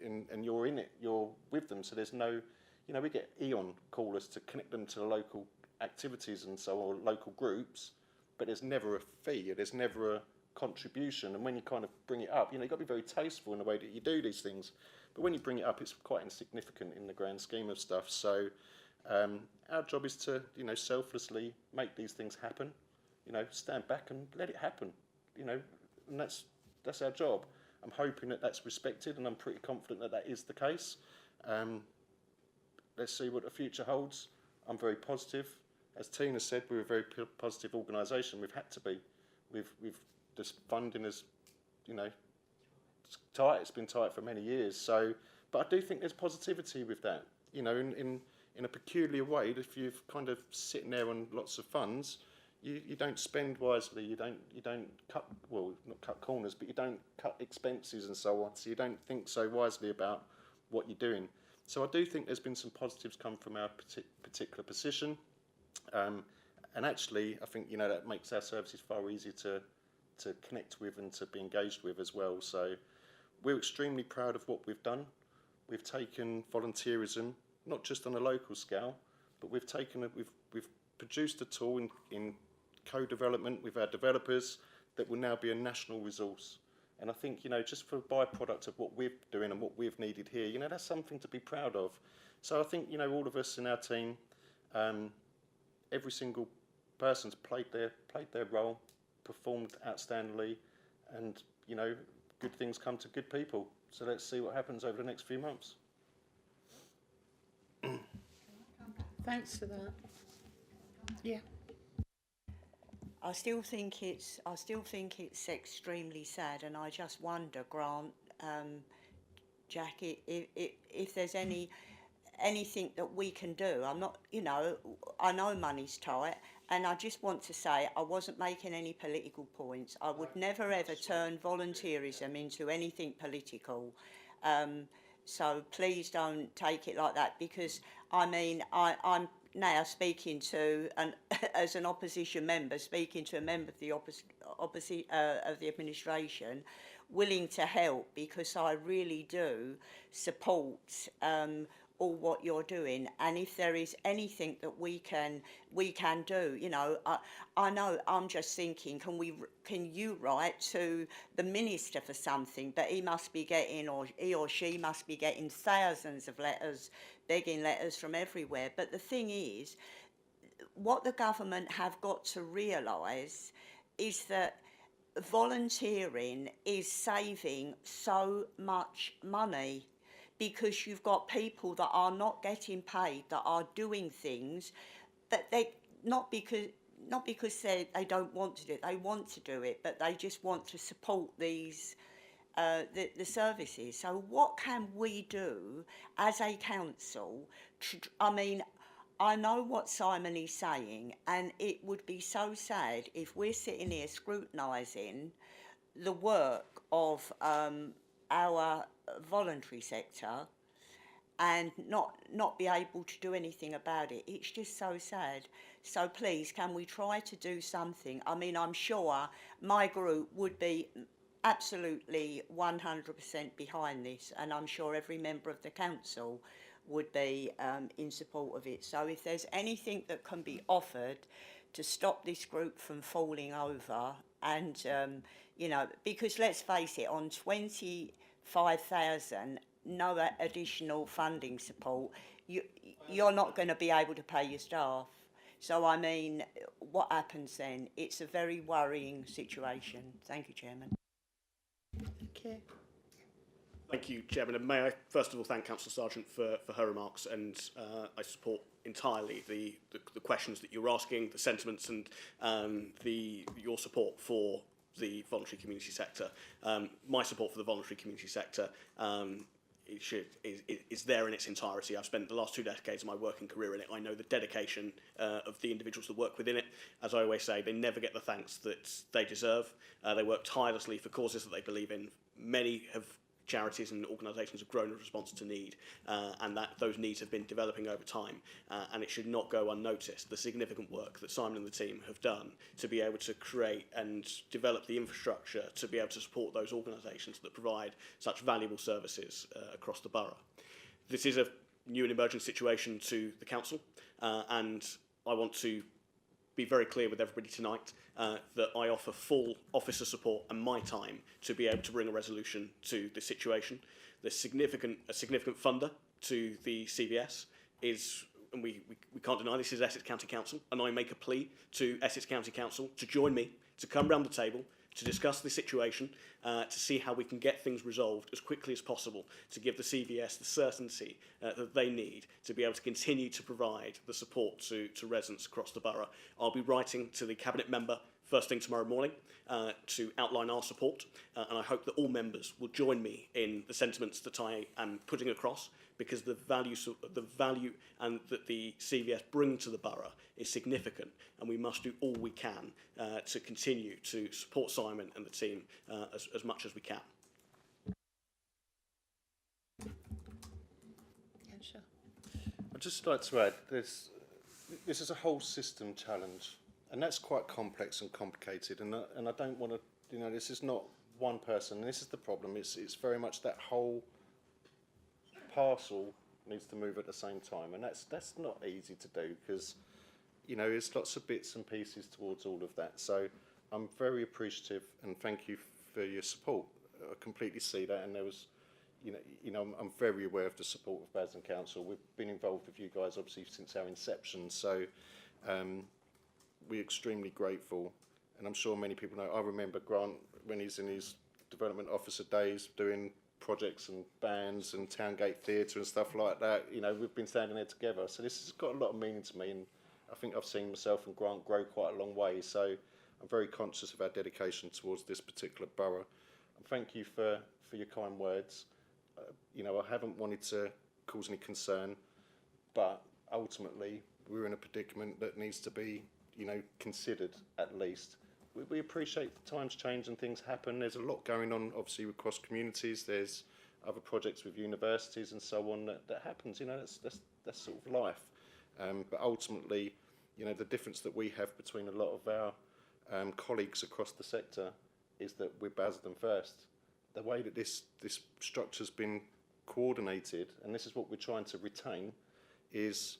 and you're in it, you're with them, so there's no, you know, we get Eon call us to connect them to the local activities and so on, local groups, but there's never a fee, there's never a contribution, and when you kind of bring it up, you know, you've got to be very tasteful in the way that you do these things, but when you bring it up, it's quite insignificant in the grand scheme of stuff. So our job is to, you know, selflessly make these things happen, you know, stand back and let it happen, you know, and that's our job. I'm hoping that that's respected, and I'm pretty confident that that is the case. Let's see what the future holds. I'm very positive. As Tina said, we're a very positive organisation. We've had to be. We've this funding is, you know, it's tight. It's been tight for many years. So, but I do think there's positivity with that. You know, in a peculiar way, if you're kind of sitting there on lots of funds, you don't spend wisely. You don't cut, well, not cut corners, but you don't cut expenses and so on. So you don't think so wisely about what you're doing. So I do think there's been some positives come from our particular position. And actually, I think, you know, that makes our services far easier to connect with and to be engaged with as well. So we're extremely proud of what we've done. We've taken volunteerism, not just on a local scale, but we've taken it, we've produced a tool in co-development with our developers that will now be a national resource. And I think, you know, just for a byproduct of what we're doing and what we've needed here, you know, that's something to be proud of. So I think, you know, all of us in our team, every single person's played their role, performed outstandingly, and, you know, good things come to good people. So let's see what happens over the next few months. Thanks for that. Yeah. I still think it's extremely sad, and I just wonder, Grant, Jack, if there's anything that we can do. I'm not, you know, I know money's tight, and I just want to say I wasn't making any political points. I would never ever turn volunteerism into anything political. So please don't take it like that, because I mean I'm now speaking to as an opposition member, speaking to a member of the of the administration, willing to help, because I really do support all what you're doing, and if there is anything that we can do, you know, I know I'm just thinking, can you write to the minister for something? But he must be getting, or he or she must be getting thousands of letters, begging letters from everywhere. But the thing is, what the government have got to realise is that volunteering is saving so much money, because you've got people that are not getting paid, that are doing things that they not because they don't want to do it, they want to do it, but they just want to support these the services. So what can we do as a council? I mean, I know what Simon is saying, and it would be so sad if we're sitting here scrutinising the work of our voluntary sector and not be able to do anything about it. It's just so sad. So please, can we try to do something? I mean, I'm sure my group would be absolutely 100% behind this, and I'm sure every member of the council would be in support of it. So if there's anything that can be offered to stop this group from falling over, and you know, because let's face it, on 25,000, no additional funding support, you're not going to be able to pay your staff. So I mean, what happens then? It's a very worrying situation. Thank you, Chairman. Thank you. Thank you, Chairman. And may I first of all thank Councillor Sargent for her remarks, and I support entirely the questions that you're asking, the sentiments, and your support for the voluntary community sector. My support for the voluntary community sector is there in its entirety. I've spent the last 2 decades of my working career in it. I know the dedication of the individuals that work within it. As I always say, they never get the thanks that they deserve. They work tirelessly for causes that they believe in. Many have charities and organisations have grown in response to need, and that those needs have been developing over time, and it should not go unnoticed. The significant work that Simon and the team have done to be able to create and develop the infrastructure to be able to support those organisations that provide such valuable services across the borough. This is a new and emerging situation to the council, and I want to be very clear with everybody tonight that I offer full officer support and my time to be able to bring a resolution to this situation. A significant funder to the CVS is, and we can't deny this, is Essex County Council, and I make a plea to Essex County Council to join me, to come round the table, to discuss the situation, to see how we can get things resolved as quickly as possible, to give the CVS the certainty that they need to be able to continue to provide the support to residents across the borough. I'll be writing to the Cabinet member first thing tomorrow morning to outline our support, and I hope that all members will join me in the sentiments that I am putting across, because the value and that the CVS bring to the borough is significant, and we must do all we can to continue to support Simon and the team as much as we can. Yeah, sure. I'd just like to add, this is a whole system challenge, and that's quite complex and complicated, and I don't want to, this is not one person, this is the problem, it's very much that whole parcel needs to move at the same time, and that's not easy to do, because there's lots of bits and pieces towards all of that. So I'm very appreciative and thank you for your support. I completely see that, and there was I'm very aware of the support of Basildon Council. We've been involved with you guys obviously since our inception, so we're extremely grateful, and I'm sure many people know. I remember Grant when he's in his development officer days doing projects and bands and Towngate Theatre and stuff like that. We've been standing there together, so this has got a lot of meaning to me, and I think I've seen myself and Grant grow quite a long way, so I'm very conscious of our dedication towards this particular borough. And thank you for your kind words. I haven't wanted to cause any concern, but ultimately we're in a predicament that needs to be considered at least. We appreciate the times change and things happen. There's a lot going on, obviously, across communities. There's other projects with universities and so on that happens. That's sort of life. But ultimately, the difference that we have between a lot of our colleagues across the sector is that we're Basildon first. The way that this structure's been coordinated, and this is what we're trying to retain, is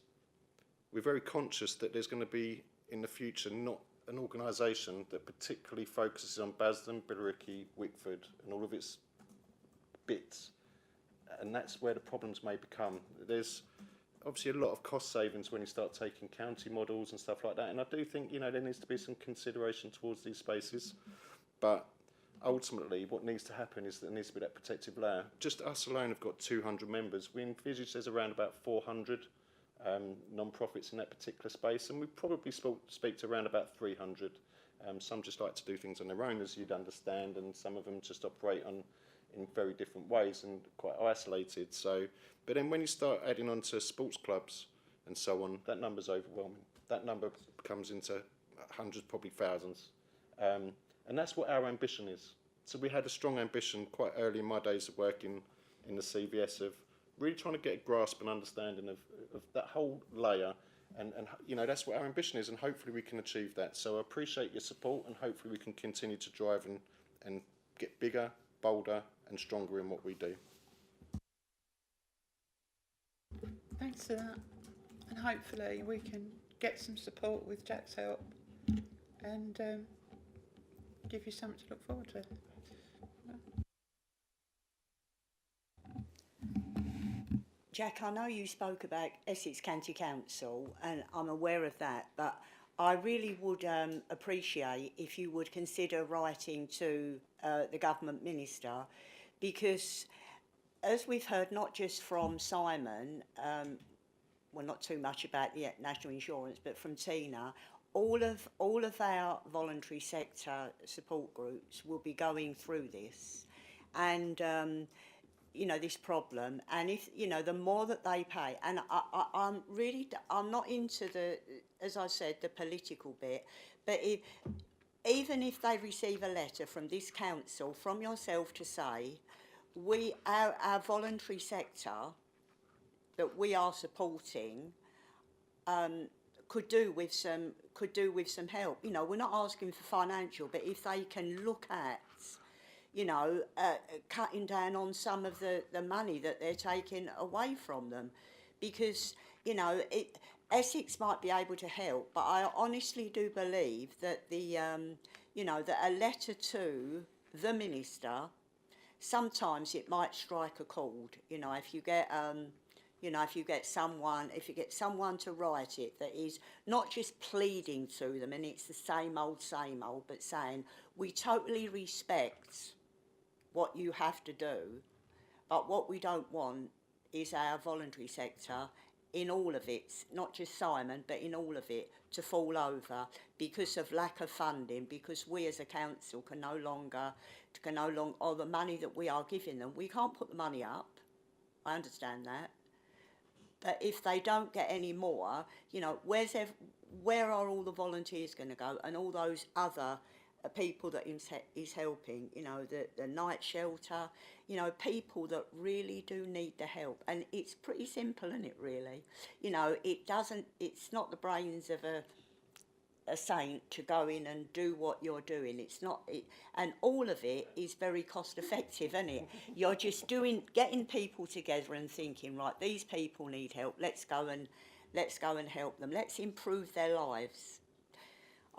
we're very conscious that there's going to be in the future not an organisation that particularly focuses on Basildon, Billericay, Wickford and all of its bits, and that's where the problems may become. There's obviously a lot of cost savings when you start taking county models and stuff like that, and I do think there needs to be some consideration towards these spaces, but ultimately what needs to happen is that there needs to be that protective layer. Just us alone have got 200 members. We envisage there's around about 400 non-profits in that particular space, and we probably speak to around about 300. Some just like to do things on their own, as you'd understand, and some of them just operate in very different ways and quite isolated. So, but then when you start adding on to sports clubs and so on, that number's overwhelming. That number comes into hundreds, probably thousands, and that's what our ambition is. So we had a strong ambition quite early in my days of working in the CVS of really trying to get a grasp and understanding of that whole layer, and that's what our ambition is, and hopefully we can achieve that. So I appreciate your support, and hopefully we can continue to drive and get bigger, bolder and stronger in what we do. Thanks for that, and hopefully we can get some support with Jack's help and give you something to look forward to. Jack, I know you spoke about Essex County Council, and I'm aware of that, but I really would appreciate if you would consider writing to the government minister, because as we've heard not just from Simon, well, not too much about the national insurance, but from Tina, all of our voluntary sector support groups will be going through this, and you know, this problem, and if, you know, the more that they pay, and I'm not into the, as I said, the political bit, but even if they receive a letter from this council, from yourself, to say, our voluntary sector that we are supporting could do with some help. You know, we're not asking for financial, but if they can look at, you know, cutting down on some of the money that they're taking away from them, because, you know, Essex might be able to help, but I honestly do believe that you know, that a letter to the minister, sometimes it might strike a chord. You know, if you get you know, if you get someone to write it that is not just pleading to them and it's the same old, but saying, we totally respect what you have to do, but what we don't want is our voluntary sector, in all of it, not just Simon, but in all of it, to fall over because of lack of funding, because we as a council can no longer, or the money that we are giving them, we can't put the money up. I understand that. But if they don't get any more, you know, where are all the volunteers going to go, and all those other people that is helping, you know, the night shelter, you know, people that really do need the help. And it's pretty simple, isn't it, really? You know, it's not the brains of a saint to go in and do what you're doing. It's not, and all of it is very cost effective, isn't it? You're just getting people together and thinking, right, these people need help. Let's go and help them. Let's improve their lives.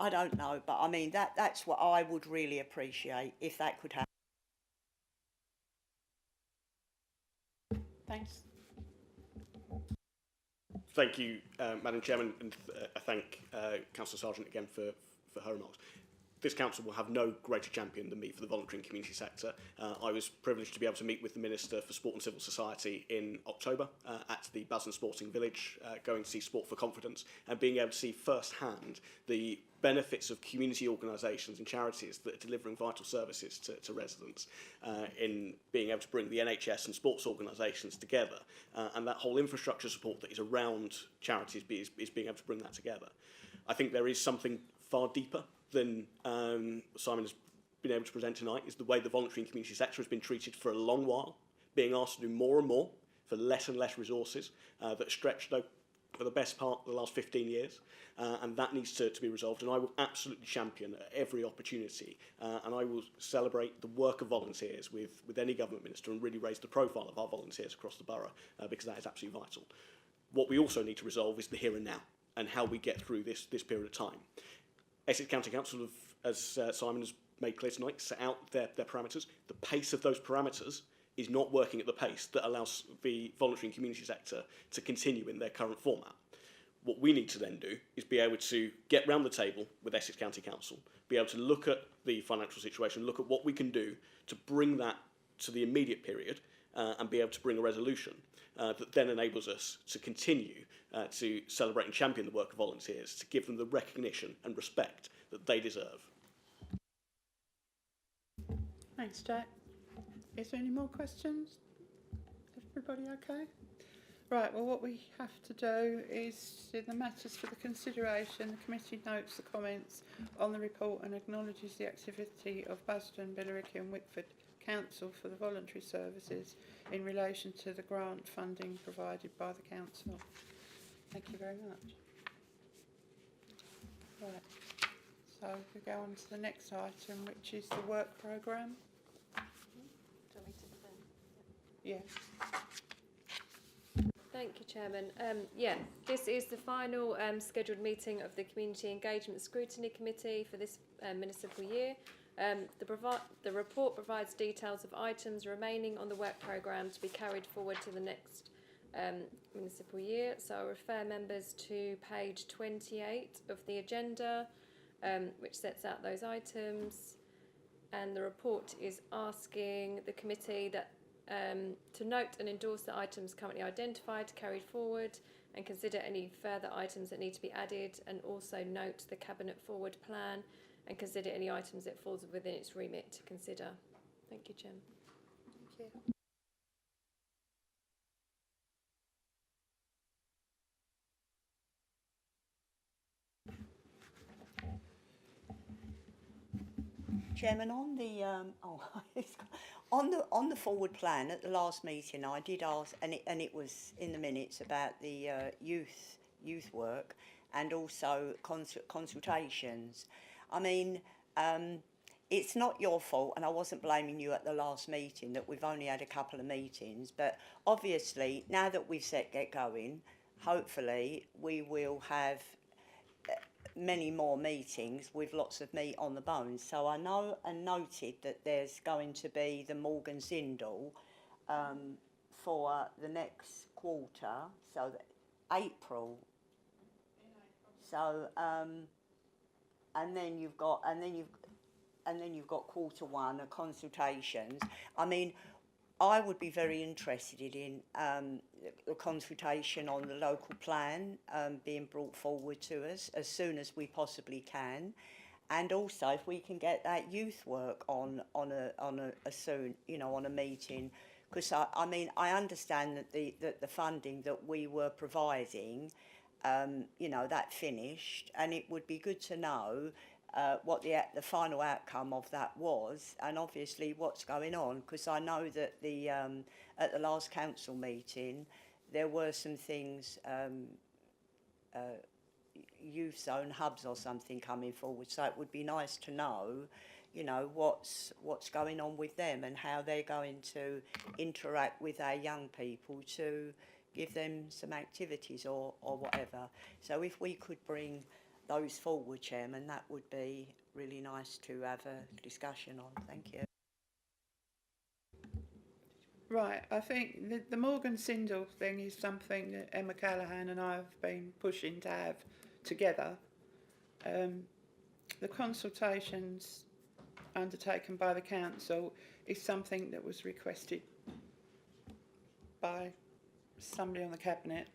I don't know, but I mean that's what I would really appreciate if that could happen. Thanks. Thank you, Madam Chairman, and I thank Councillor Sargent again for her remarks. This council will have no greater champion than me for the voluntary and community sector. I was privileged to be able to meet with the Minister for Sport and Civil Society in October at the Basden Sporting Village, going to see Sport for Confidence, and being able to see firsthand the benefits of community organisations and charities that are delivering vital services to residents, in being able to bring the NHS and sports organisations together, and that whole infrastructure support that is around charities is being able to bring that together. I think there is something far deeper than Simon has been able to present tonight, is the way the voluntary and community sector has been treated for a long while, being asked to do more and more for less and less resources that stretch, though, for the best part of the last 15 years, and that needs to be resolved, and I will absolutely champion every opportunity, and I will celebrate the work of volunteers with any government minister and really raise the profile of our volunteers across the borough, because that is absolutely vital. What we also need to resolve is the here and now, and how we get through this period of time. Essex County Council have, as Simon has made clear tonight, set out their parameters. The pace of those parameters is not working at the pace that allows the voluntary and community sector to continue in their current format. What we need to then do is be able to get round the table with Essex County Council, be able to look at the financial situation, look at what we can do to bring that to the immediate period, and be able to bring a resolution that then enables us to continue to celebrate and champion the work of volunteers, to give them the recognition and respect that they deserve. Thanks, Jack. Is there any more questions? Everybody okay? Right, well, what we have to do is do the matters for the consideration. The committee notes the comments on the report and acknowledges the activity of Basden, Billericay and Wickford Council for the voluntary services in relation to the grant funding provided by the council. Thank you very much. Right, so we go on to the next item, which is the work programme. Do you want me to Yes. Thank you, Chairman. This is the final scheduled meeting of the Community Engagement Scrutiny Committee for this municipal year. The report provides details of items remaining on the work programme to be carried forward to the next municipal year. So I refer members to page 28 of the agenda, which sets out those items. And the report is asking the committee that to note and endorse the items currently identified, carried forward, and consider any further items that need to be added, and also note the Cabinet Forward Plan and consider any items that falls within its remit to consider. Thank you, Jim. Thank you. Chairman, on the on the forward plan at the last meeting, I did ask, and it was in the minutes about the youth work and also consultations. I mean, it's not your fault, and I wasn't blaming you at the last meeting that we've only had a couple of meetings, but obviously now that we've get going, hopefully we will have many more meetings with lots of meat on the bones. So I know and noted that there's going to be the Morgan Sindel for the next quarter, so April. So and then you've got quarter one of consultations. I mean, I would be very interested in the consultation on the local plan being brought forward to us as soon as we possibly can, and also if we can get that youth work on a soon, you know, on a meeting, because I mean I understand that the funding that we were providing, you know, that finished, and it would be good to know what the final outcome of that was, and obviously what's going on, because I know that at the last council meeting there were some things, youth zone hubs or something coming forward, so it would be nice to know, you know, what's going on with them and how they're going to interact with our young people to give them some activities or whatever. So if we could bring those forward, Chairman, that would be really nice to have a discussion on. Thank you. Right, I think the Morgan Sindel thing is something that Emma Callaghan and I have been pushing to have together. The consultations undertaken by the council is something that was requested by somebody on the cabinet.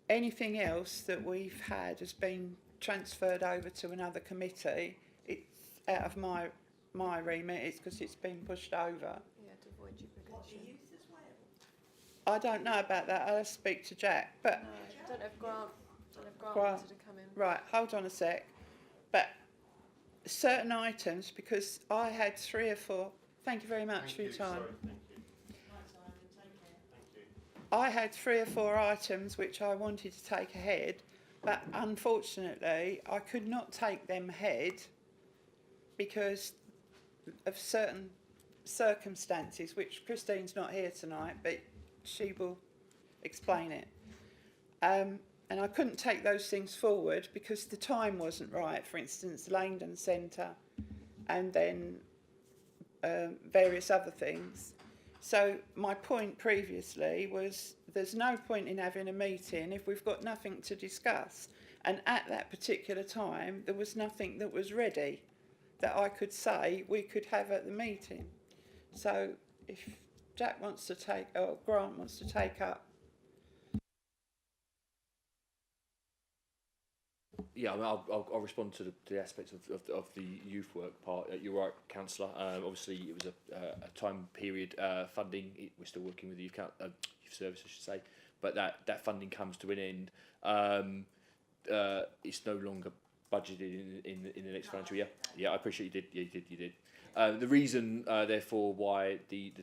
Anything else that we've had has been transferred over to another committee. It's out of my remit. It's because it's been pushed over. Yeah, to avoid duplication. I don't know about that. I'll speak to Jack. But No, I don't know if Grant Grant. wanted to come in. right, hold on a sec. But certain items, because I had 3 or 4. Thank you very much for your time. I had 3 or 4 items which I wanted to take ahead, but unfortunately I could not take them ahead because of certain circumstances, which Christine's not here tonight, but she will explain it. And I couldn't take those things forward because the time wasn't right. For instance, Langdon Centre, and then various other things. So my point previously was there's no point in having a meeting if we've got nothing to discuss. And at that particular time, there was nothing that was ready that I could say we could have at the meeting. So if Jack wants to take, or Grant wants to take up. Yeah, I mean, I'll respond to the aspect of the youth work part. You're right, Councillor. Obviously, it was a time period funding. We're still working with the youth service, I should say, but that funding comes to an end. It's no longer budgeted in the next financial year. Yeah, I appreciate you did. The reason, therefore, why the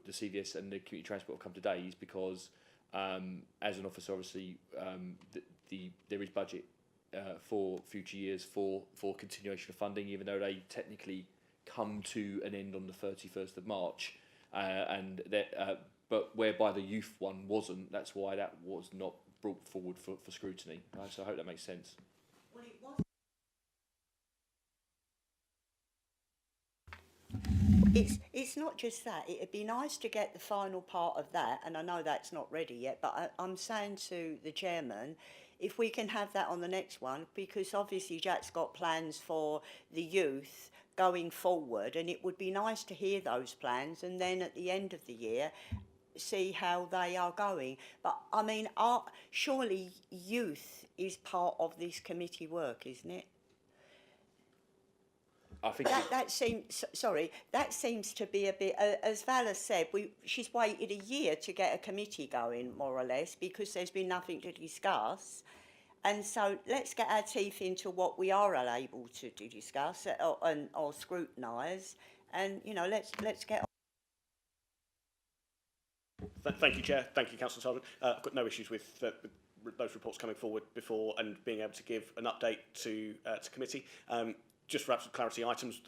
CVS and the community transport have come today is because, as an officer, obviously, there is budget for future years for continuation of funding, even though they technically come to an end on the 31st of March, but whereby the youth one wasn't. That's why that was not brought forward for scrutiny. So I hope that makes sense. Well, it was. It's not just that. It'd be nice to get the final part of that, and I know that's not ready yet, but I'm saying to the chairman, if we can have that on the next one, because obviously Jack's got plans for the youth going forward, and it would be nice to hear those plans, and then at the end of the year, see how they are going. But I mean, surely youth is part of this committee work, isn't it? I think that seems to be a bit, as Val has said, she's waited a year to get a committee going, more or less, because there's been nothing to discuss. And so let's get our teeth into what we are able to discuss or scrutinise, and you know, let's get on. Thank you, Chair. Thank you, Councillor Sullivan. I've got no issues with those reports coming forward before and being able to give an update to committee. Just for absolute clarity, items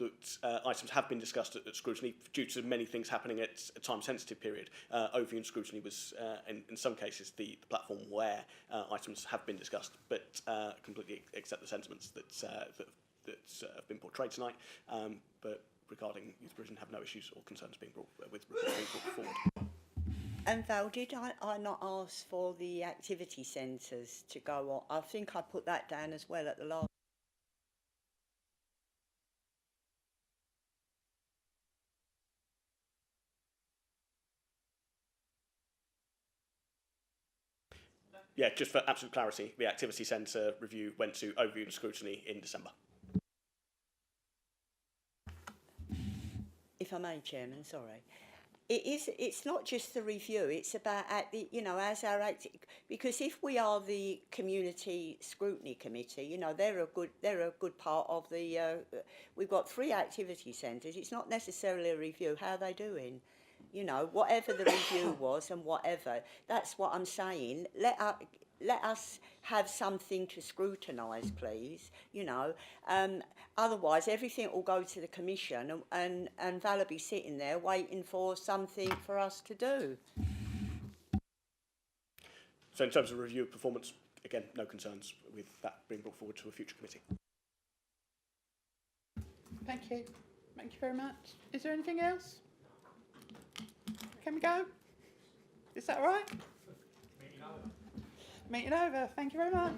have been discussed at scrutiny due to many things happening at a time-sensitive period. Overview and scrutiny was, in some cases, the platform where items have been discussed, but completely accept the sentiments that have been portrayed tonight. But regarding youth provision, have no issues or concerns being brought forward. And Val, did I not ask for the activity centres to go on? I think I put that down as well at the last. Yeah, just for absolute clarity, the activity centre review went to overview and scrutiny in December. If I may, Chairman, sorry. It's not just the review, it's about, as our because if we are the Community Scrutiny Committee, you know, they're a good part of the, we've got 3 activity centres, it's not necessarily a review, how are they doing? You know, whatever the review was and whatever, that's what I'm saying. Let us have something to scrutinise, please, you know. Otherwise, everything will go to the Commission and Val will be sitting there waiting for something for us to do. So in terms of review of performance, again, no concerns with that being brought forward to a future committee. Thank you. Thank you very much. Is there anything else? Can we go? Is that all right? Meeting over. Thank you very much.